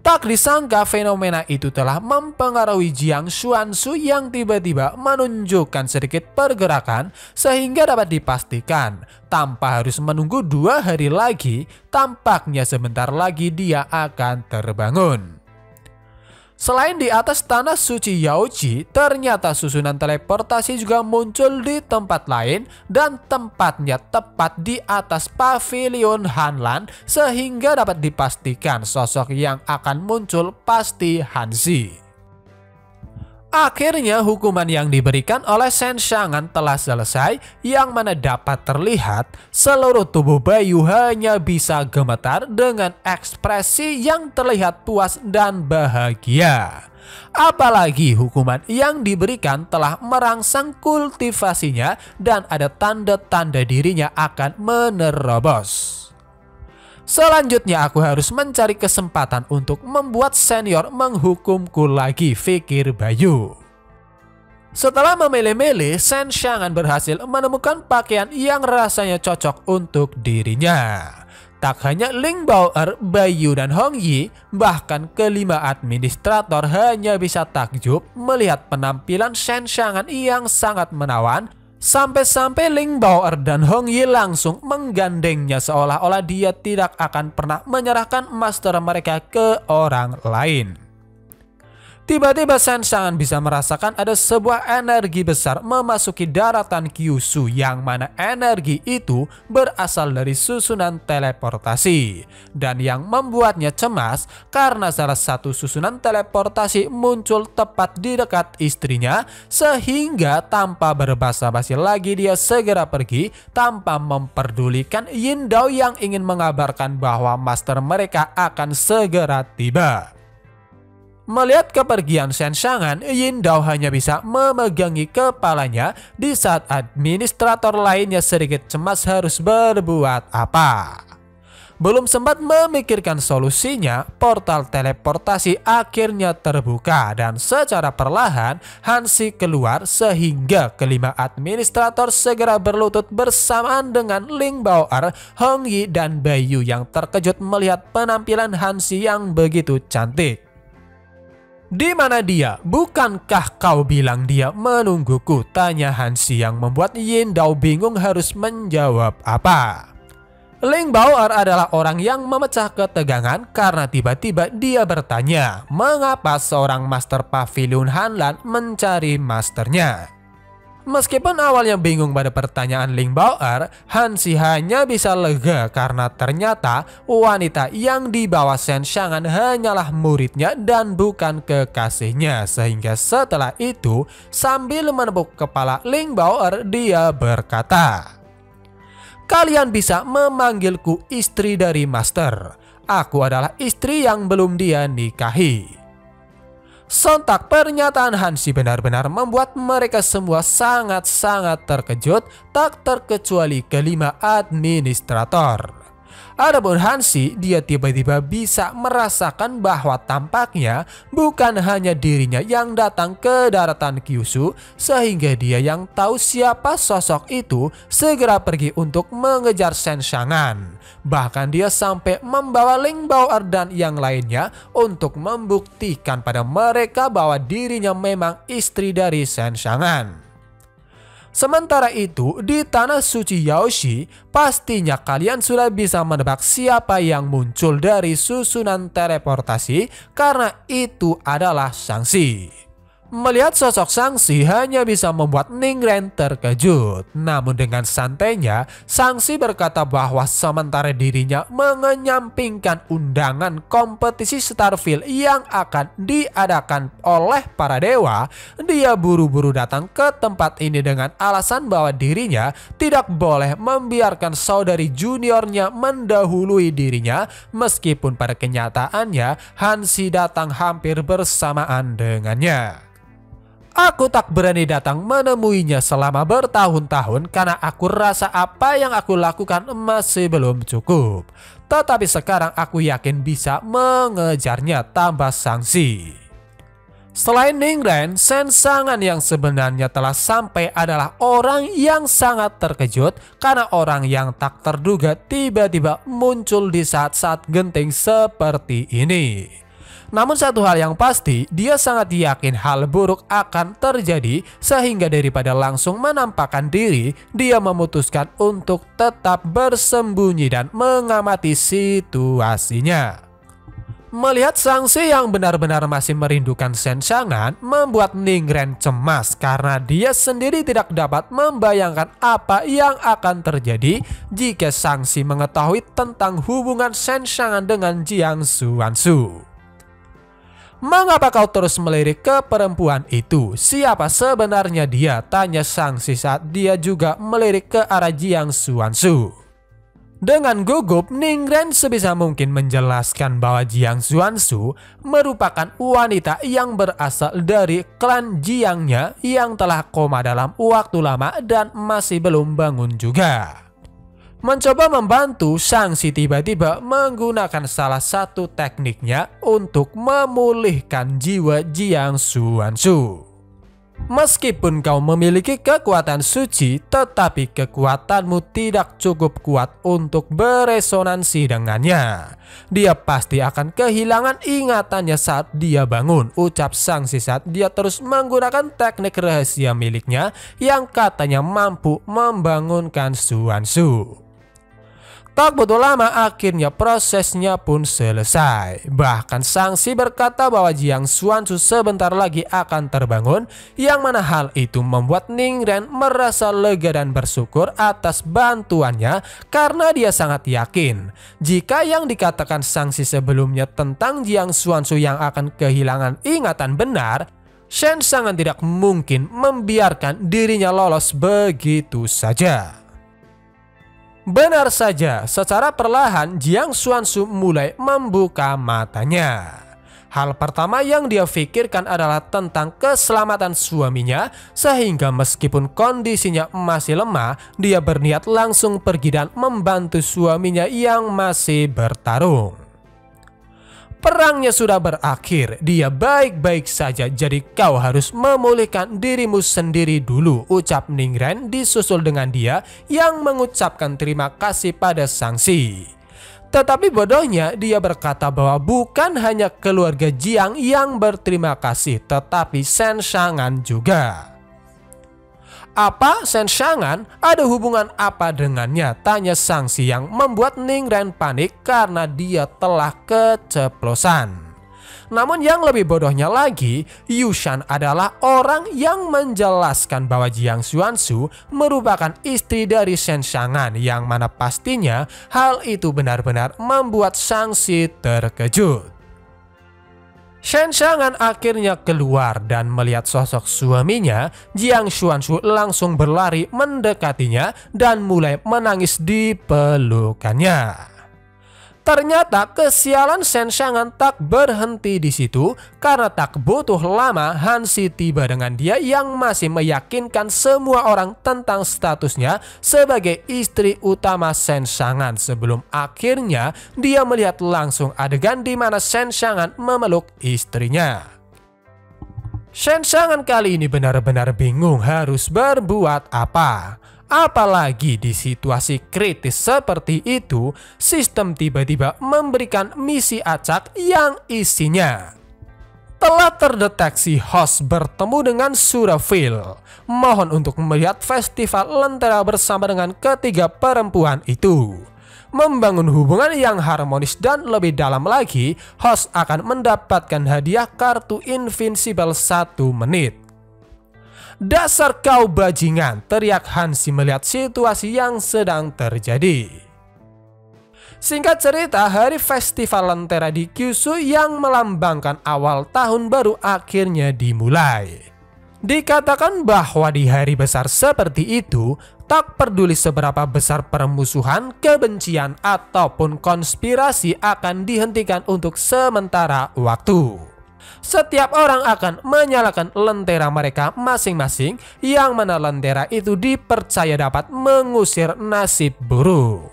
Tak disangka fenomena itu telah mempengaruhi Jiang Xuanzu yang tiba-tiba menunjukkan sedikit pergerakan sehingga dapat dipastikan tanpa harus menunggu 2 hari lagi, tampaknya sebentar lagi dia akan terbangun. Selain di atas tanah suci Yaoji, ternyata susunan teleportasi juga muncul di tempat lain dan tempatnya tepat di atas pavilion Hanlan sehingga dapat dipastikan sosok yang akan muncul pasti Hanzi. Akhirnya hukuman yang diberikan oleh Shen Xiangan telah selesai, yang mana dapat terlihat seluruh tubuh Bayu hanya bisa gemetar dengan ekspresi yang terlihat puas dan bahagia. Apalagi hukuman yang diberikan telah merangsang kultivasinya dan ada tanda-tanda dirinya akan menerobos. Selanjutnya aku harus mencari kesempatan untuk membuat senior menghukumku lagi, pikir Bayu. Setelah memilih-milih, Shen Xiangan berhasil menemukan pakaian yang rasanya cocok untuk dirinya. Tak hanya Ling Bao'er, Bayu, dan Hong Yi, bahkan kelima administrator hanya bisa takjub melihat penampilan Shen Xiangan yang sangat menawan. Sampai-sampai Ling Bao'er dan Hong Yi langsung menggandengnya seolah-olah dia tidak akan pernah menyerahkan master mereka ke orang lain. Tiba-tiba Shen Xiangan bisa merasakan ada sebuah energi besar memasuki daratan Kyushu, yang mana energi itu berasal dari susunan teleportasi. Dan yang membuatnya cemas karena salah satu susunan teleportasi muncul tepat di dekat istrinya, sehingga tanpa berbasa-basi lagi dia segera pergi tanpa memperdulikan Yin Dao yang ingin mengabarkan bahwa master mereka akan segera tiba. Melihat kepergian Shen Xiangan, Yin Dao hanya bisa memegangi kepalanya di saat administrator lainnya sedikit cemas harus berbuat apa. Belum sempat memikirkan solusinya, portal teleportasi akhirnya terbuka dan secara perlahan Hanzi keluar sehingga kelima administrator segera berlutut bersamaan dengan Ling Bao'er, Hong Yi, dan Bayu yang terkejut melihat penampilan Hanzi yang begitu cantik. Di mana dia? Bukankah kau bilang dia menungguku? Tanya Hanzi yang membuat Yin Dao bingung harus menjawab apa. Ling Bao'er adalah orang yang memecah ketegangan karena tiba-tiba dia bertanya mengapa seorang master pavilion Hanlan mencari masternya. Meskipun awalnya bingung pada pertanyaan Ling Bao'er, Hanzi hanya bisa lega karena ternyata wanita yang dibawa Shen Xiangan hanyalah muridnya dan bukan kekasihnya. Sehingga setelah itu, sambil menepuk kepala Ling Bao'er, dia berkata, "Kalian bisa memanggilku istri dari master. Aku adalah istri yang belum dia nikahi." Sontak pernyataan Hanzi benar-benar membuat mereka semua sangat-sangat terkejut, tak terkecuali kelima administrator. Adapun Hanzi, dia tiba-tiba bisa merasakan bahwa tampaknya bukan hanya dirinya yang datang ke daratan Kyushu, sehingga dia yang tahu siapa sosok itu segera pergi untuk mengejar Shen Xiangan. Bahkan dia sampai membawa Ling Bao'er dan yang lainnya untuk membuktikan pada mereka bahwa dirinya memang istri dari Shen Xiangan. Sementara itu, di tanah suci Yaoshi, pastinya kalian sudah bisa menebak siapa yang muncul dari susunan teleportasi karena itu adalah Shangxi. Melihat sosok Shang-Chi hanya bisa membuat Ning Ren terkejut. Namun dengan santainya, Shang-Chi berkata bahwa sementara dirinya mengenyampingkan undangan kompetisi Starfield yang akan diadakan oleh para dewa, dia buru-buru datang ke tempat ini dengan alasan bahwa dirinya tidak boleh membiarkan saudari juniornya mendahului dirinya, meskipun pada kenyataannya Hanshi datang hampir bersamaan dengannya. Aku tak berani datang menemuinya selama bertahun-tahun karena aku rasa apa yang aku lakukan masih belum cukup. Tetapi sekarang aku yakin bisa mengejarnya, tambah Shang-Chi. Selain Ning Ren, Shen Xiangan yang sebenarnya telah sampai adalah orang yang sangat terkejut karena orang yang tak terduga tiba-tiba muncul di saat-saat genting seperti ini. Namun satu hal yang pasti, dia sangat yakin hal buruk akan terjadi sehingga daripada langsung menampakkan diri, dia memutuskan untuk tetap bersembunyi dan mengamati situasinya. Melihat Shang-Chi yang benar-benar masih merindukan Shen Xiangan membuat Ning Ren cemas karena dia sendiri tidak dapat membayangkan apa yang akan terjadi jika Shang-Chi mengetahui tentang hubungan Shen Xiangan dengan Jiang Xuanzu. "Mengapa kau terus melirik ke perempuan itu? Siapa sebenarnya dia?" tanya Shang-Chi saat dia juga melirik ke arah Jiang Xuanzu. Dengan gugup, Ning Ren sebisa mungkin menjelaskan bahwa Jiang Xuanzu merupakan wanita yang berasal dari klan Jiangnya yang telah koma dalam waktu lama dan masih belum bangun juga. Mencoba membantu, Shang-Chi tiba-tiba menggunakan salah satu tekniknya untuk memulihkan jiwa Jiang Xuanzu. "Meskipun kau memiliki kekuatan suci, tetapi kekuatanmu tidak cukup kuat untuk beresonansi dengannya. Dia pasti akan kehilangan ingatannya saat dia bangun," ucap Shang-Chi saat dia terus menggunakan teknik rahasia miliknya yang katanya mampu membangunkan Xuanzu. Tak butuh lama, akhirnya prosesnya pun selesai. Bahkan Shang-Chi berkata bahwa Jiang Xuanzu sebentar lagi akan terbangun, yang mana hal itu membuat Ning Ren merasa lega dan bersyukur atas bantuannya karena dia sangat yakin jika yang dikatakan Shang-Chi sebelumnya tentang Jiang Xuanzu yang akan kehilangan ingatan benar, Shen Xiangan tidak mungkin membiarkan dirinya lolos begitu saja. Benar saja, secara perlahan Jiang Xuanzu mulai membuka matanya. Hal pertama yang dia pikirkan adalah tentang keselamatan suaminya, sehingga meskipun kondisinya masih lemah, dia berniat langsung pergi dan membantu suaminya yang masih bertarung. "Perangnya sudah berakhir, dia baik-baik saja, jadi kau harus memulihkan dirimu sendiri dulu," ucap Ning Ren disusul dengan dia yang mengucapkan terima kasih pada Shang-Chi. Tetapi bodohnya dia berkata bahwa bukan hanya keluarga Jiang yang berterima kasih, tetapi Shen Xiangan juga. "Apa? Shen Xiangan? Ada hubungan apa dengannya?" tanya Shang-Chi yang membuat Ning Ren panik karena dia telah keceplosan. Namun yang lebih bodohnya lagi, Yu Shan adalah orang yang menjelaskan bahwa Jiang Xuanzu merupakan istri dari Shen Xiangan, yang mana pastinya hal itu benar-benar membuat Shang-Chi terkejut. Shen Xiangan akhirnya keluar dan melihat sosok suaminya, Jiang Xuanzu langsung berlari mendekatinya dan mulai menangis di pelukannya. Ternyata kesialan Shen Xiangan tak berhenti di situ, karena tak butuh lama Hanshi tiba dengan dia yang masih meyakinkan semua orang tentang statusnya sebagai istri utama Shen Xiangan, sebelum akhirnya dia melihat langsung adegan di mana Shen Xiangan memeluk istrinya. Shen Xiangan kali ini benar-benar bingung harus berbuat apa. Apalagi di situasi kritis seperti itu, sistem tiba-tiba memberikan misi acak yang isinya telah terdeteksi host bertemu dengan Surafil. Mohon untuk melihat festival lentera bersama dengan ketiga perempuan itu. membangun hubungan yang harmonis dan lebih dalam lagi, host akan mendapatkan hadiah kartu Invincible 1 menit. "Dasar kau bajingan!" teriak Hansi melihat situasi yang sedang terjadi. Singkat cerita, hari festival Lentera di Kyushu yang melambangkan awal tahun baru akhirnya dimulai. Dikatakan bahwa di hari besar seperti itu, tak peduli seberapa besar permusuhan, kebencian, ataupun konspirasi akan dihentikan untuk sementara waktu. Setiap orang akan menyalakan lentera mereka masing-masing, yang mana lentera itu dipercaya dapat mengusir nasib buruk.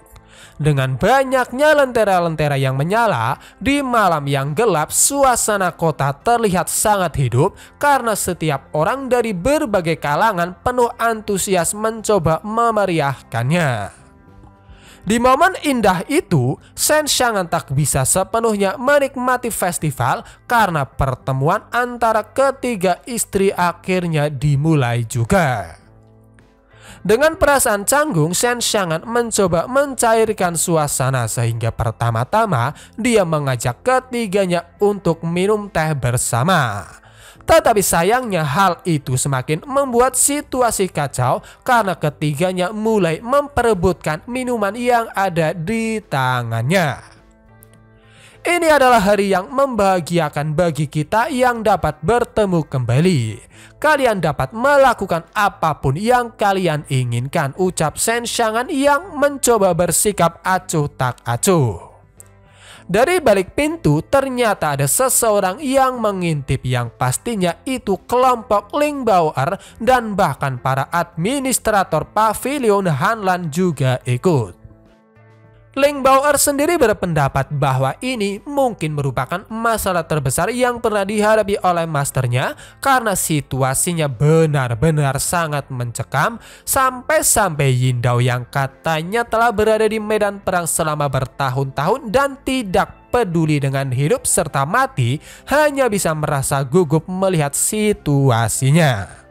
Dengan banyaknya lentera-lentera yang menyala, di malam yang gelap suasana kota terlihat sangat hidup karena setiap orang dari berbagai kalangan penuh antusias mencoba memeriahkannya. Di momen indah itu, Shen Xiang'an tak bisa sepenuhnya menikmati festival karena pertemuan antara ketiga istri akhirnya dimulai juga. Dengan perasaan canggung, Shen Xiang'an mencoba mencairkan suasana sehingga pertama-tama dia mengajak ketiganya untuk minum teh bersama. Tetapi sayangnya hal itu semakin membuat situasi kacau karena ketiganya mulai memperebutkan minuman yang ada di tangannya. Ini adalah hari yang membahagiakan bagi kita yang dapat bertemu kembali. Kalian dapat melakukan apapun yang kalian inginkan, ucap Shen Xiang'an yang mencoba bersikap acuh tak acuh. Dari balik pintu ternyata ada seseorang yang mengintip, yang pastinya itu kelompok Ling Bao'er dan bahkan para administrator pavilion Hanlan juga ikut. Ling Bao'er sendiri berpendapat bahwa ini mungkin merupakan masalah terbesar yang pernah dihadapi oleh masternya karena situasinya benar-benar sangat mencekam, sampai-sampai Yin Dao yang katanya telah berada di medan perang selama bertahun-tahun dan tidak peduli dengan hidup serta mati hanya bisa merasa gugup melihat situasinya.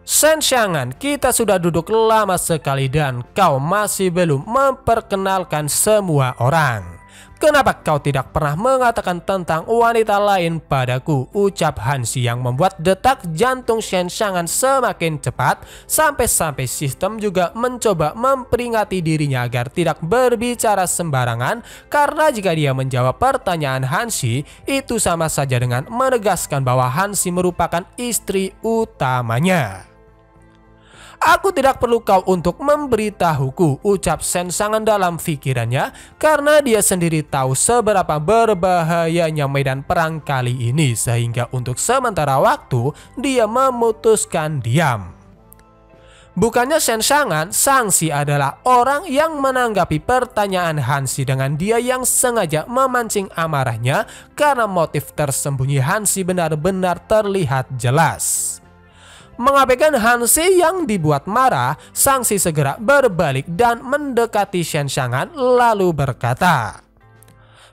Shen Xiang'an, kita sudah duduk lama sekali dan kau masih belum memperkenalkan semua orang. Kenapa kau tidak pernah mengatakan tentang wanita lain padaku, ucap Hansi yang membuat detak jantung Shen Xiang'an semakin cepat, sampai-sampai sistem juga mencoba memperingati dirinya agar tidak berbicara sembarangan, karena jika dia menjawab pertanyaan Hansi, itu sama saja dengan menegaskan bahwa Hansi merupakan istri utamanya. Aku tidak perlu kau untuk memberitahuku, ucap Shen Xiang'an dalam pikirannya, karena dia sendiri tahu seberapa berbahayanya medan perang kali ini, sehingga untuk sementara waktu dia memutuskan diam. Bukannya Shen Xiang'an, Shangxi adalah orang yang menanggapi pertanyaan Hansi dengan dia yang sengaja memancing amarahnya, karena motif tersembunyi Hansi benar-benar terlihat jelas. Mengabaikan Hansi yang dibuat marah, Shangxi segera berbalik dan mendekati Shen Xiang'an lalu berkata,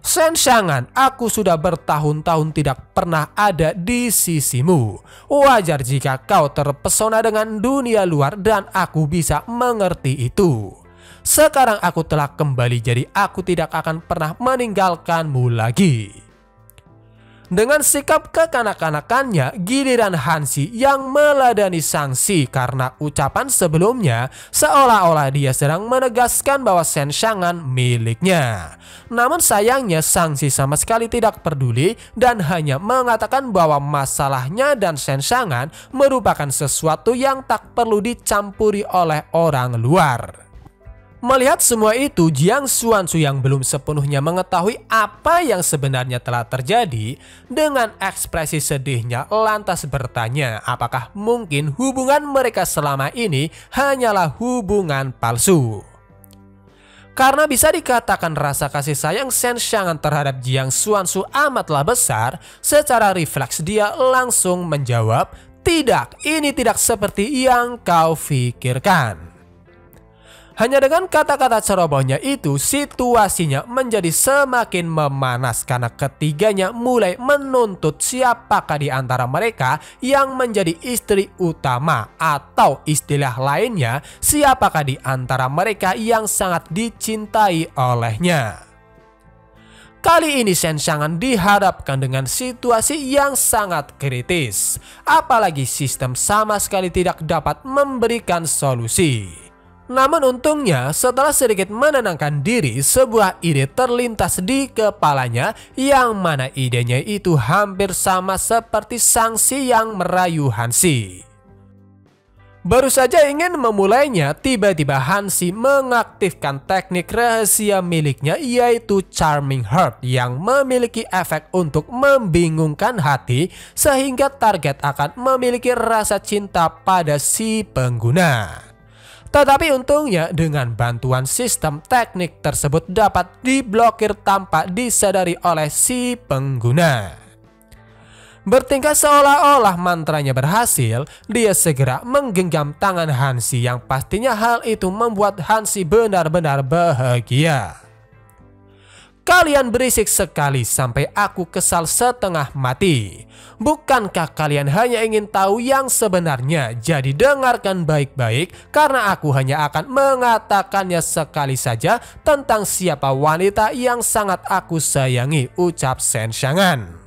Shen Xiang'an, aku sudah bertahun-tahun tidak pernah ada di sisimu. Wajar jika kau terpesona dengan dunia luar dan aku bisa mengerti itu. Sekarang aku telah kembali, jadi aku tidak akan pernah meninggalkanmu lagi. Dengan sikap kekanak-kanakannya, giliran Hansi yang meladani Shangxi karena ucapan sebelumnya seolah-olah dia sedang menegaskan bahwa Shen Xiang'an miliknya. Namun sayangnya Shangxi sama sekali tidak peduli dan hanya mengatakan bahwa masalahnya dan Shen Xiang'an merupakan sesuatu yang tak perlu dicampuri oleh orang luar. Melihat semua itu, Jiang Xuanzu yang belum sepenuhnya mengetahui apa yang sebenarnya telah terjadi, dengan ekspresi sedihnya lantas bertanya apakah mungkin hubungan mereka selama ini hanyalah hubungan palsu. Karena bisa dikatakan rasa kasih sayang Shen Xiang'an terhadap Jiang Xuanzu amatlah besar, secara refleks dia langsung menjawab, "Tidak, ini tidak seperti yang kau pikirkan." Hanya dengan kata-kata cerobohnya itu, situasinya menjadi semakin memanas karena ketiganya mulai menuntut siapakah di antara mereka yang menjadi istri utama, atau istilah lainnya, siapakah di antara mereka yang sangat dicintai olehnya. Kali ini Shen Xiang'an dihadapkan dengan situasi yang sangat kritis, apalagi sistem sama sekali tidak dapat memberikan solusi. Namun untungnya setelah sedikit menenangkan diri, sebuah ide terlintas di kepalanya, yang mana idenya itu hampir sama seperti sanksi yang merayu Hansi. Baru saja ingin memulainya, tiba-tiba Hansi mengaktifkan teknik rahasia miliknya, yaitu Charming Heart, yang memiliki efek untuk membingungkan hati sehingga target akan memiliki rasa cinta pada si pengguna. Tetapi untungnya dengan bantuan sistem, teknik tersebut dapat diblokir tanpa disadari oleh si pengguna. Bertingkah seolah-olah mantranya berhasil, dia segera menggenggam tangan Hansi, yang pastinya hal itu membuat Hansi benar-benar bahagia. Kalian berisik sekali sampai aku kesal setengah mati. Bukankah kalian hanya ingin tahu yang sebenarnya? Jadi dengarkan baik-baik, karena aku hanya akan mengatakannya sekali saja tentang siapa wanita yang sangat aku sayangi, ucap Shen Xiang'an.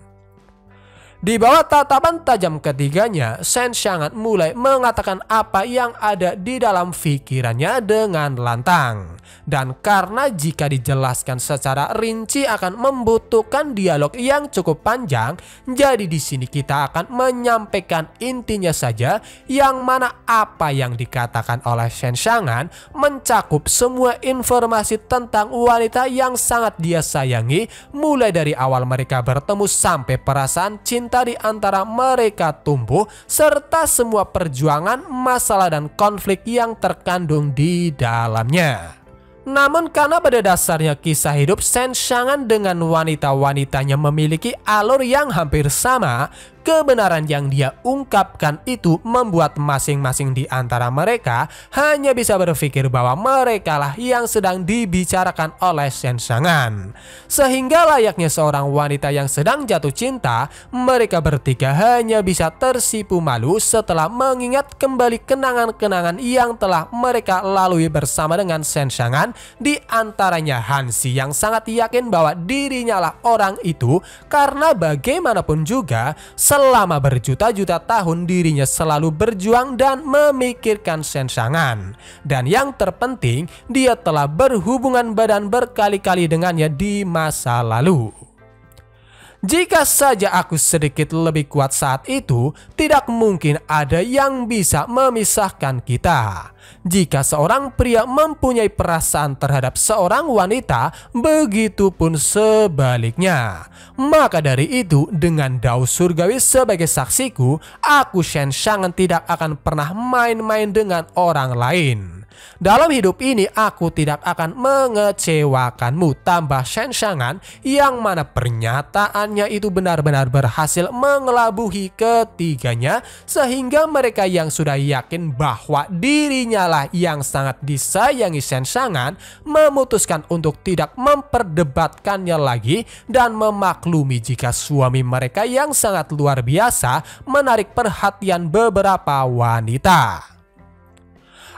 Di bawah tatapan tajam ketiganya, Shen Xiang'an mulai mengatakan apa yang ada di dalam pikirannya dengan lantang. Dan karena jika dijelaskan secara rinci akan membutuhkan dialog yang cukup panjang, jadi di sini kita akan menyampaikan intinya saja, yang mana apa yang dikatakan oleh Shen Xiang'an mencakup semua informasi tentang wanita yang sangat dia sayangi, mulai dari awal mereka bertemu sampai perasaan cinta di antara mereka tumbuh, serta semua perjuangan, masalah dan konflik yang terkandung di dalamnya. Namun karena pada dasarnya kisah hidup Shen Xiang'an dengan wanita-wanitanya memiliki alur yang hampir sama, kebenaran yang dia ungkapkan itu membuat masing-masing di antara mereka hanya bisa berpikir bahwa mereka lah yang sedang dibicarakan oleh Shen Xiang'an. Sehingga layaknya seorang wanita yang sedang jatuh cinta, mereka bertiga hanya bisa tersipu malu setelah mengingat kembali kenangan-kenangan yang telah mereka lalui bersama dengan Shen Xiang'an, di antaranya Hansi yang sangat yakin bahwa dirinya lah orang itu, karena bagaimanapun juga selama berjuta-juta tahun dirinya selalu berjuang dan memikirkan Shen Xiang'an. Dan yang terpenting, dia telah berhubungan badan berkali-kali dengannya di masa lalu. Jika saja aku sedikit lebih kuat saat itu, tidak mungkin ada yang bisa memisahkan kita. Jika seorang pria mempunyai perasaan terhadap seorang wanita, begitu pun sebaliknya. Maka dari itu, dengan Dao Surgawi sebagai saksiku, aku Shen Xiang'an tidak akan pernah main-main dengan orang lain. Dalam hidup ini aku tidak akan mengecewakanmu, tambah Shen Xiang'an, yang mana pernyataannya itu benar-benar berhasil mengelabuhi ketiganya, sehingga mereka yang sudah yakin bahwa dirinya lah yang sangat disayangi Shen Xiang'an memutuskan untuk tidak memperdebatkannya lagi dan memaklumi jika suami mereka yang sangat luar biasa menarik perhatian beberapa wanita.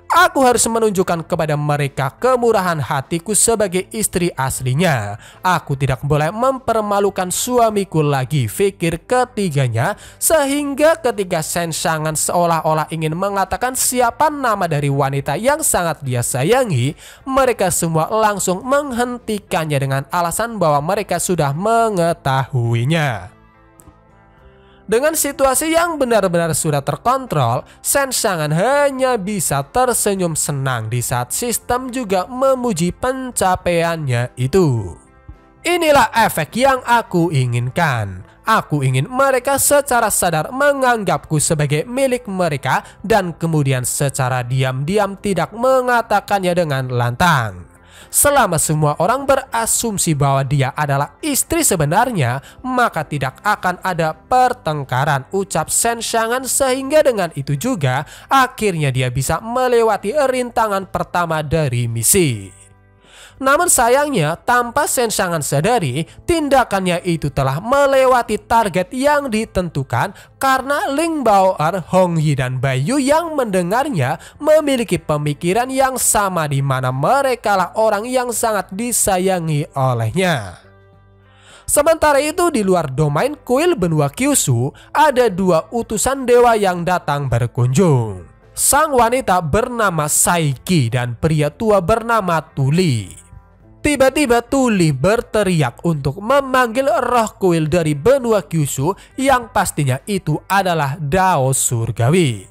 Aku harus menunjukkan kepada mereka kemurahan hatiku sebagai istri aslinya. Aku tidak boleh mempermalukan suamiku lagi, pikir ketiganya, sehingga ketika Shen Xiang'an seolah-olah ingin mengatakan siapa nama dari wanita yang sangat dia sayangi, mereka semua langsung menghentikannya dengan alasan bahwa mereka sudah mengetahuinya. Dengan situasi yang benar-benar sudah terkontrol, Shen Xiang'an hanya bisa tersenyum senang di saat sistem juga memuji pencapaiannya itu. Inilah efek yang aku inginkan. Aku ingin mereka secara sadar menganggapku sebagai milik mereka dan kemudian secara diam-diam tidak mengatakannya dengan lantang. Selama semua orang berasumsi bahwa dia adalah istri sebenarnya, maka tidak akan ada pertengkaran, ucap Shen Xiangan, sehingga dengan itu juga akhirnya dia bisa melewati rintangan pertama dari misi. Namun sayangnya, tanpa Shen Xiangan sadari, tindakannya itu telah melewati target yang ditentukan karena Ling Bao'er, Hong Yi, dan Bai Yu yang mendengarnya memiliki pemikiran yang sama, di mana mereka lah orang yang sangat disayangi olehnya. Sementara itu, di luar domain kuil benua Kyushu, ada dua utusan dewa yang datang berkunjung. Sang wanita bernama Saiki dan pria tua bernama Tuli. Tiba-tiba Tuli berteriak untuk memanggil roh kuil dari benua Kyushu yang pastinya itu adalah Dao Surgawi.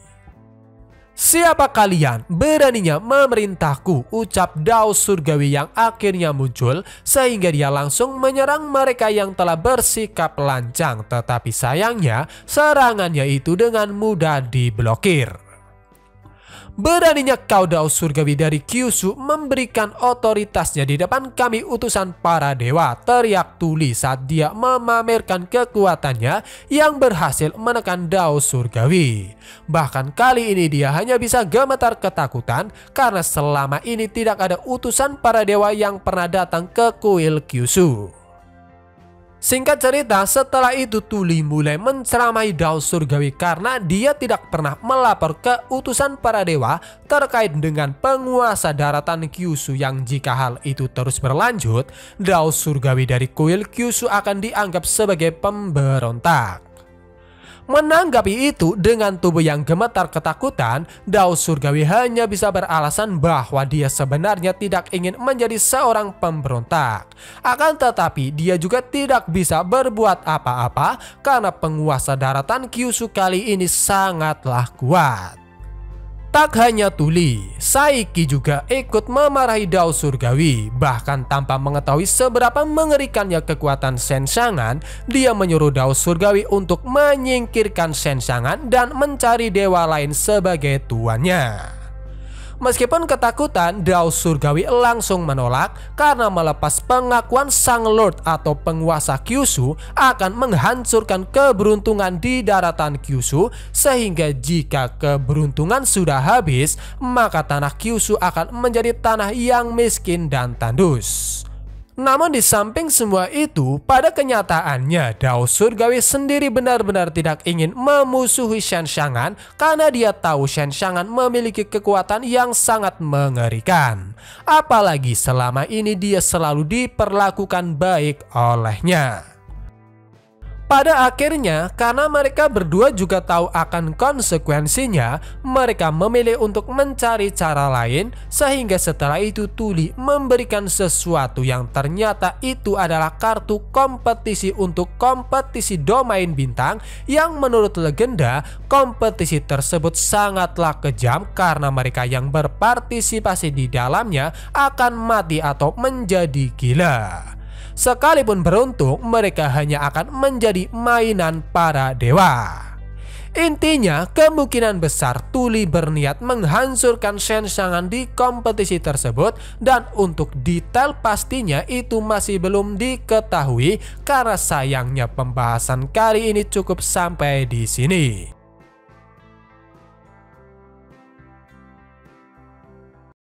"Siapa kalian? Beraninya memerintahku," ucap Dao Surgawi yang akhirnya muncul, sehingga dia langsung menyerang mereka yang telah bersikap lancang. Tetapi sayangnya serangannya itu dengan mudah diblokir. "Beraninya kau Dao Surgawi dari Kyushu memberikan otoritasnya di depan kami utusan para dewa," teriak Tuli saat dia memamerkan kekuatannya yang berhasil menekan Dao Surgawi. Bahkan kali ini dia hanya bisa gemetar ketakutan karena selama ini tidak ada utusan para dewa yang pernah datang ke kuil Kyushu. Singkat cerita, setelah itu Tuli mulai menceramai Dao Surgawi karena dia tidak pernah melapor ke utusan para dewa terkait dengan penguasa daratan Kyushu, yang jika hal itu terus berlanjut, Dao Surgawi dari kuil Kyushu akan dianggap sebagai pemberontak. Menanggapi itu, dengan tubuh yang gemetar ketakutan, Dao Surgawi hanya bisa beralasan bahwa dia sebenarnya tidak ingin menjadi seorang pemberontak. Akan tetapi dia juga tidak bisa berbuat apa-apa karena penguasa daratan Kyushu kali ini sangatlah kuat. Tak hanya Tuli, Saiki juga ikut memarahi Dao Surgawi. Bahkan tanpa mengetahui seberapa mengerikannya kekuatan Shen Xiangan, dia menyuruh Dao Surgawi untuk menyingkirkan Shen Xiangan dan mencari dewa lain sebagai tuannya. Meskipun ketakutan, Dao Surgawi langsung menolak karena melepas pengakuan Sang Lord atau penguasa Kyushu akan menghancurkan keberuntungan di daratan Kyushu, sehingga jika keberuntungan sudah habis, maka tanah Kyushu akan menjadi tanah yang miskin dan tandus. Namun di samping semua itu, pada kenyataannya Dao Surgawi sendiri benar-benar tidak ingin memusuhi Shen Xiangan karena dia tahu Shen Xiangan memiliki kekuatan yang sangat mengerikan. Apalagi selama ini dia selalu diperlakukan baik olehnya. Pada akhirnya, karena mereka berdua juga tahu akan konsekuensinya, mereka memilih untuk mencari cara lain, sehingga setelah itu Tuli memberikan sesuatu yang ternyata itu adalah kartu kompetisi untuk kompetisi domain bintang, yang menurut legenda kompetisi tersebut sangatlah kejam karena mereka yang berpartisipasi di dalamnya akan mati atau menjadi gila. Sekalipun beruntung, mereka hanya akan menjadi mainan para dewa. Intinya, kemungkinan besar Tuli berniat menghancurkan Shen Xiangan di kompetisi tersebut, dan untuk detail pastinya itu masih belum diketahui karena sayangnya pembahasan kali ini cukup sampai di sini.